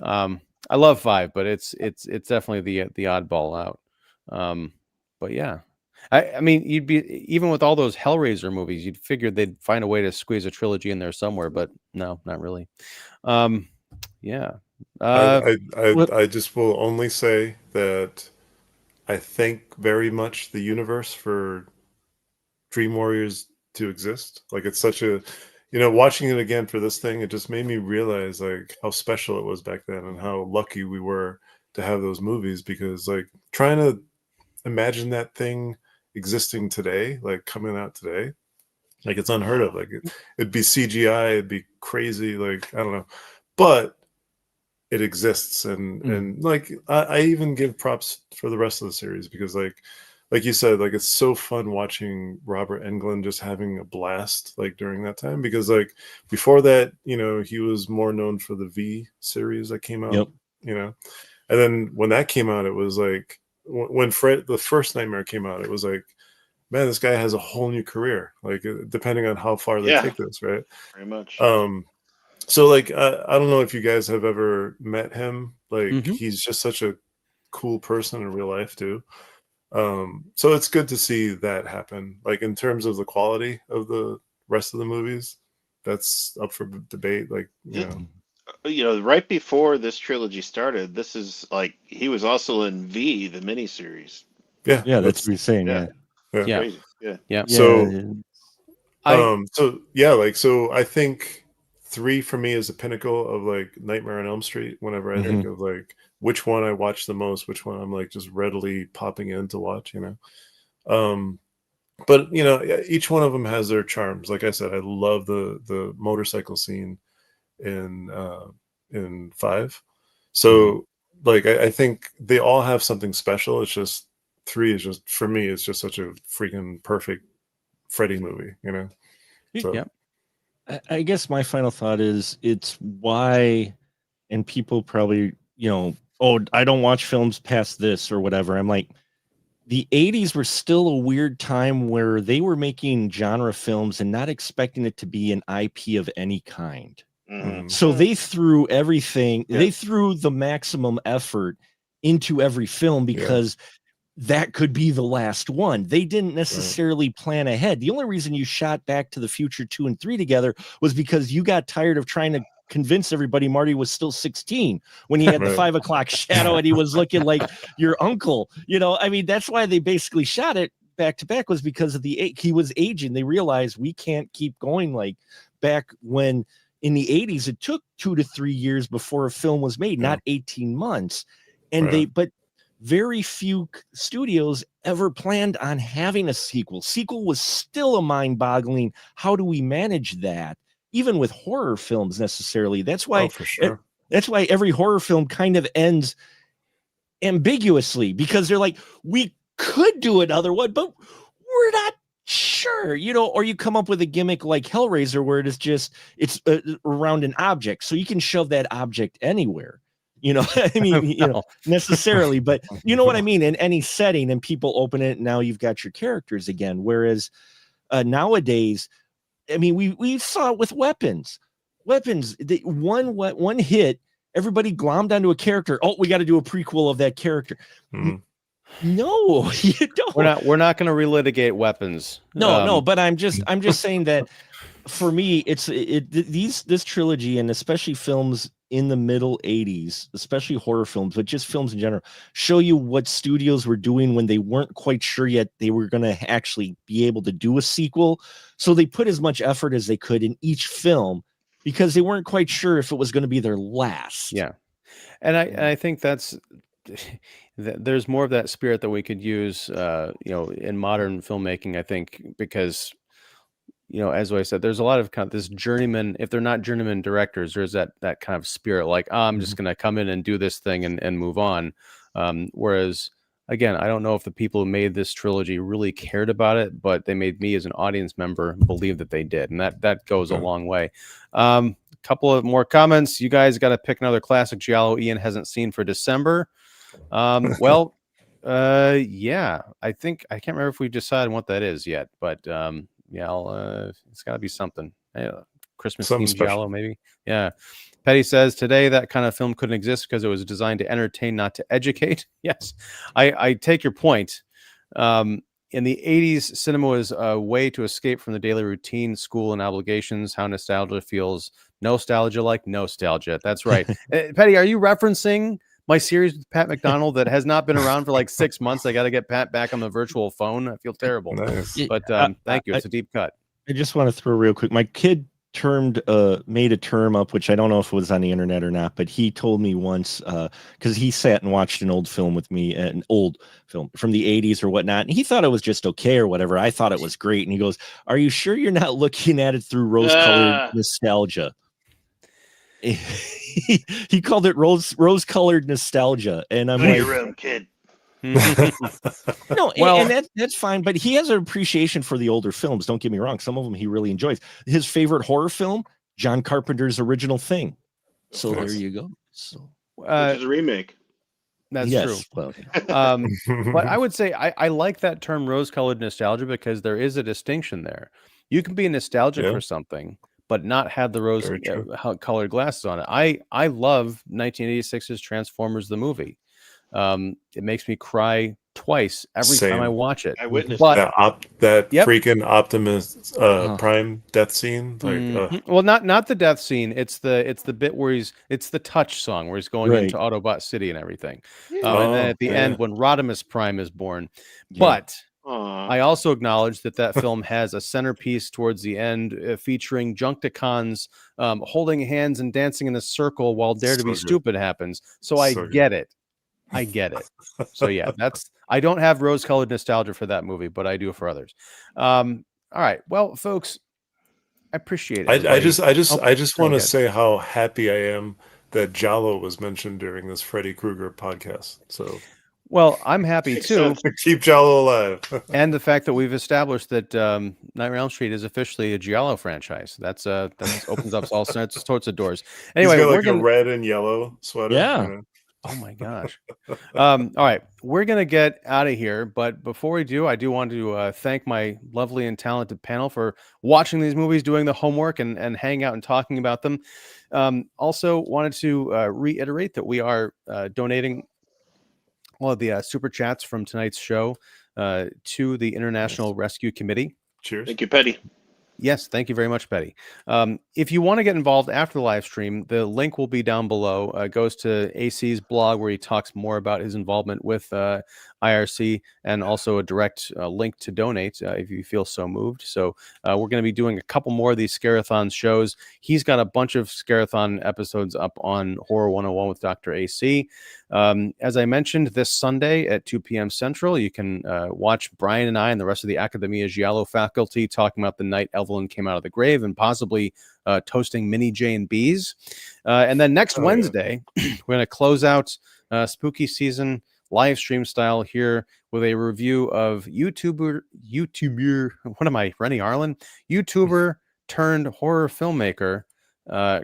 I love 5, but it's definitely the oddball out. But yeah. I mean, you'd be, even with all those Hellraiser movies, you'd figure they'd find a way to squeeze a trilogy in there somewhere, but no, not really. Yeah. I just will only say that I thank very much the universe for Dream Warriors to exist. Like, it's such a, watching it again for this thing, it just made me realize like how special it was back then and how lucky we were to have those movies, because like trying to imagine that thing existing today, like coming out today, like it's unheard of. Like it'd be CGI, it'd be crazy, like I don't know, but it exists. And like I even give props for the rest of the series, because like you said, like it's so fun watching Robert Englund just having a blast like during that time, because like before that, he was more known for the V series that came out, and then when that came out, it was like when the first Nightmare came out, it was like, man, this guy has a whole new career, like depending on how far they take this, right? Very much. So like I don't know if you guys have ever met him. Like he's just such a cool person in real life too. So it's good to see that happen. Like in terms of the quality of the rest of the movies, that's up for debate. Like right before this trilogy started, this is like he was also in V, the miniseries. Yeah, that's what you're saying. Yeah. Crazy. Yeah. So I think 3 for me is the pinnacle of like Nightmare on Elm Street. Whenever I think of like which one I watch the most, which one I'm like just readily popping in to watch, but each one of them has their charms. Like I said, I love the motorcycle scene in 5. So like I think they all have something special. It's just 3 is just, for me, it's just such a freaking perfect Freddy movie, So. I guess my final thought is it's why, and people probably, oh, I don't watch films past this or whatever. I'm like, the 80s were still a weird time where they were making genre films and not expecting it to be an IP of any kind. So they threw everything, they threw the maximum effort into every film because that could be the last one. They didn't necessarily plan ahead. The only reason you shot Back to the Future 2 and 3 together was because you got tired of trying to convince everybody Marty was still 16 when he had the 5 o'clock shadow and he was looking like your uncle. I mean, that's why they basically shot it back to back, was because of he was aging. They realized we can't keep going like back when in the 80s, it took 2 to 3 years before a film was made, not 18 months. And but very few studios ever planned on having a sequel. Sequel was still a mind-boggling. How do we manage that? Even with horror films necessarily. That's why for sure. That's why every horror film kind of ends ambiguously, because they're like, we could do another one, but we're not sure, or you come up with a gimmick like Hellraiser where it's around an object, so you can shove that object anywhere. I mean, necessarily, but you know what I mean, in any setting, and people open it, and now you've got your characters again. Whereas nowadays, I mean, we saw it with weapons, one hit, everybody glommed onto a character. Oh, we got to do a prequel of that character. No, you don't. We're not going to relitigate weapons. No, but I'm just saying that for me, this trilogy, and especially films in the middle 80s, especially horror films, but just films in general, show you what studios were doing when they weren't quite sure yet they were going to actually be able to do a sequel. So they put as much effort as they could in each film because they weren't quite sure if it was going to be their last. Yeah. And I think that's there's more of that spirit that we could use, in modern filmmaking, I think, because, as I said, there's a lot of kind of this journeyman, if they're not journeyman directors, there's that kind of spirit, like, I'm just going to come in and do this thing and move on. Whereas, again, I don't know if the people who made this trilogy really cared about it, but they made me as an audience member believe that they did. And that goes a long way. Couple of more comments. You guys got to pick another classic giallo Ian hasn't seen for December. Yeah, I think I can't remember if we decided what that is yet, but yeah, it's got to be something. Christmas themed giallo, maybe. Yeah. Petty says today that kind of film couldn't exist because it was designed to entertain, not to educate. Yes, I take your point. In the 80s, cinema was a way to escape from the daily routine, school, and obligations. How nostalgia feels. Nostalgia like nostalgia. That's right. Petty, are you referencing my series with Pat McDonald that has not been around for like 6 months? I got to get Pat back on the virtual phone. I feel terrible. Nice. But thank you. It's a deep cut. I just want to throw real quick. My kid made a term up, which I don't know if it was on the internet or not, but he told me once, because he sat and watched an old film with me, an old film from the 80s or whatnot, and he thought it was just okay or whatever. I thought it was great. And he goes, "Are you sure you're not looking at it through rose-colored nostalgia?" He called it rose-colored nostalgia. And I'm like, your own kid. No, well, and that's fine, but he has an appreciation for the older films. Don't get me wrong; some of them he really enjoys. His favorite horror film, John Carpenter's original Thing. So there you go. So Which is a remake. That's yes, true. well, But I would say I like that term rose-colored nostalgia because there is a distinction there. You can be nostalgic for something, but not have the rose-colored glasses on it. I love 1986's Transformers the movie. It makes me cry twice every time I watch it. I witnessed that freaking Optimus Prime death scene. Like, well, not the death scene. It's the bit where it's the touch song where he's going into Autobot City and everything. And then at the end when Rodimus Prime is born. But I also acknowledge that film has a centerpiece towards the end featuring Junkticons holding hands and dancing in a circle while Dare to Be Stupid happens. So I get it. I get it. So yeah, I don't have rose-colored nostalgia for that movie, but I do for others. All right. Well, folks, I appreciate it. I just want to say how happy I am that Giallo was mentioned during this Freddy Krueger podcast. So well, I'm happy too. Keep Giallo alive. And the fact that we've established that Nightmare on Elm Street is officially a Giallo franchise. That opens up all sorts of doors. Anyway, he's got a red and yellow sweater. Yeah. You know? Oh my gosh. All right. We're going to get out of here. But before we do, I do want to thank my lovely and talented panel for watching these movies, doing the homework, and hanging out and talking about them. Also wanted to reiterate that we are donating all of the super chats from tonight's show to the International Rescue Committee. Cheers. Thank you, Petty. Yes, thank you very much, Betty. If you want to get involved after the live stream, the link will be down below. It goes to AC's blog where he talks more about his involvement with IRC and also a direct link to donate if you feel so moved. So we're going to be doing a couple more of these Scarathon shows. He's got a bunch of Scarathon episodes up on Horror 101 with Dr. AC. As I mentioned, this Sunday at 2 p.m. Central, you can watch Brian and I and the rest of the Academia Giallo faculty talking about the night Evelyn came out of the grave and possibly toasting mini J and B's. And then next Wednesday, we're going to close out spooky season live stream style here with a review of YouTuber, what am I, Rennie Arlen? YouTuber turned horror filmmaker,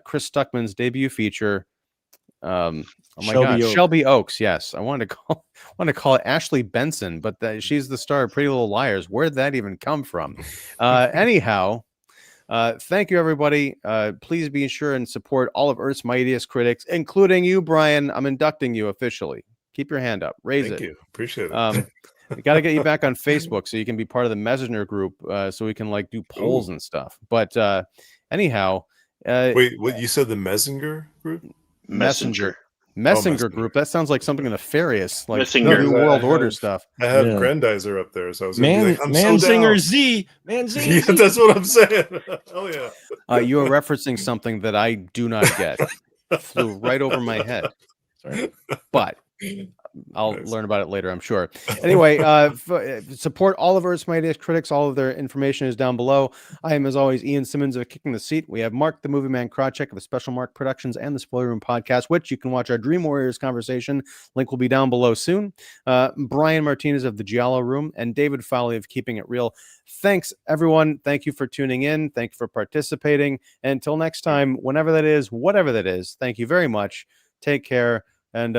Chris Stuckman's debut feature. Oh my God, Shelby Oaks. Yes, I wanted to call it Ashley Benson, but she's the star of Pretty Little Liars. Where did that even come from? Anyhow, thank you, everybody. Please be sure and support all of Earth's mightiest critics, including you, Brian. I'm inducting you officially. Keep your hand up. Raise it. Thank you. Appreciate it. We got to get you back on Facebook so you can be part of the Messenger group, so we can do polls and stuff. But anyhow, wait, what you said? The Messenger group? Messenger Messenger. group. That sounds like something nefarious, like Messenger. New No, World I Order have- stuff. I have Yeah. Grandizer up there, so I was gonna be Man, like, I'm Man so Singer down. Z, Man Singer Yeah, Z. that's what I'm saying. Hell yeah. You are referencing something that I do not get. Flew right over my head. Sorry. But I'll Nice. learn about it later, I'm sure. Anyway, support all of Earth's Mightiest critics. All of their information is down below. I am, as always, Ian Simmons of Kicking the Seat. We have Mark, the Movie Man Krawczyk of the Special Mark Productions and the Spoiler Room Podcast, which you can watch our Dream Warriors conversation. Link will be down below soon. Brian Martinez of the Giallo Room and David Fowley of Keeping It Real. Thanks, everyone. Thank you for tuning in. Thank you for participating. And until next time, whenever that is, whatever that is, thank you very much. Take care. And,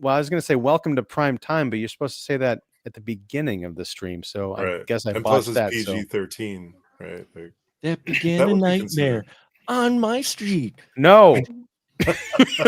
well, I was going to say welcome to prime time, but you're supposed to say that at the beginning of the stream. So I guess I and plus botched it's that. So. PG-13, right? Like, That began that a would be nightmare considered. on my street. No.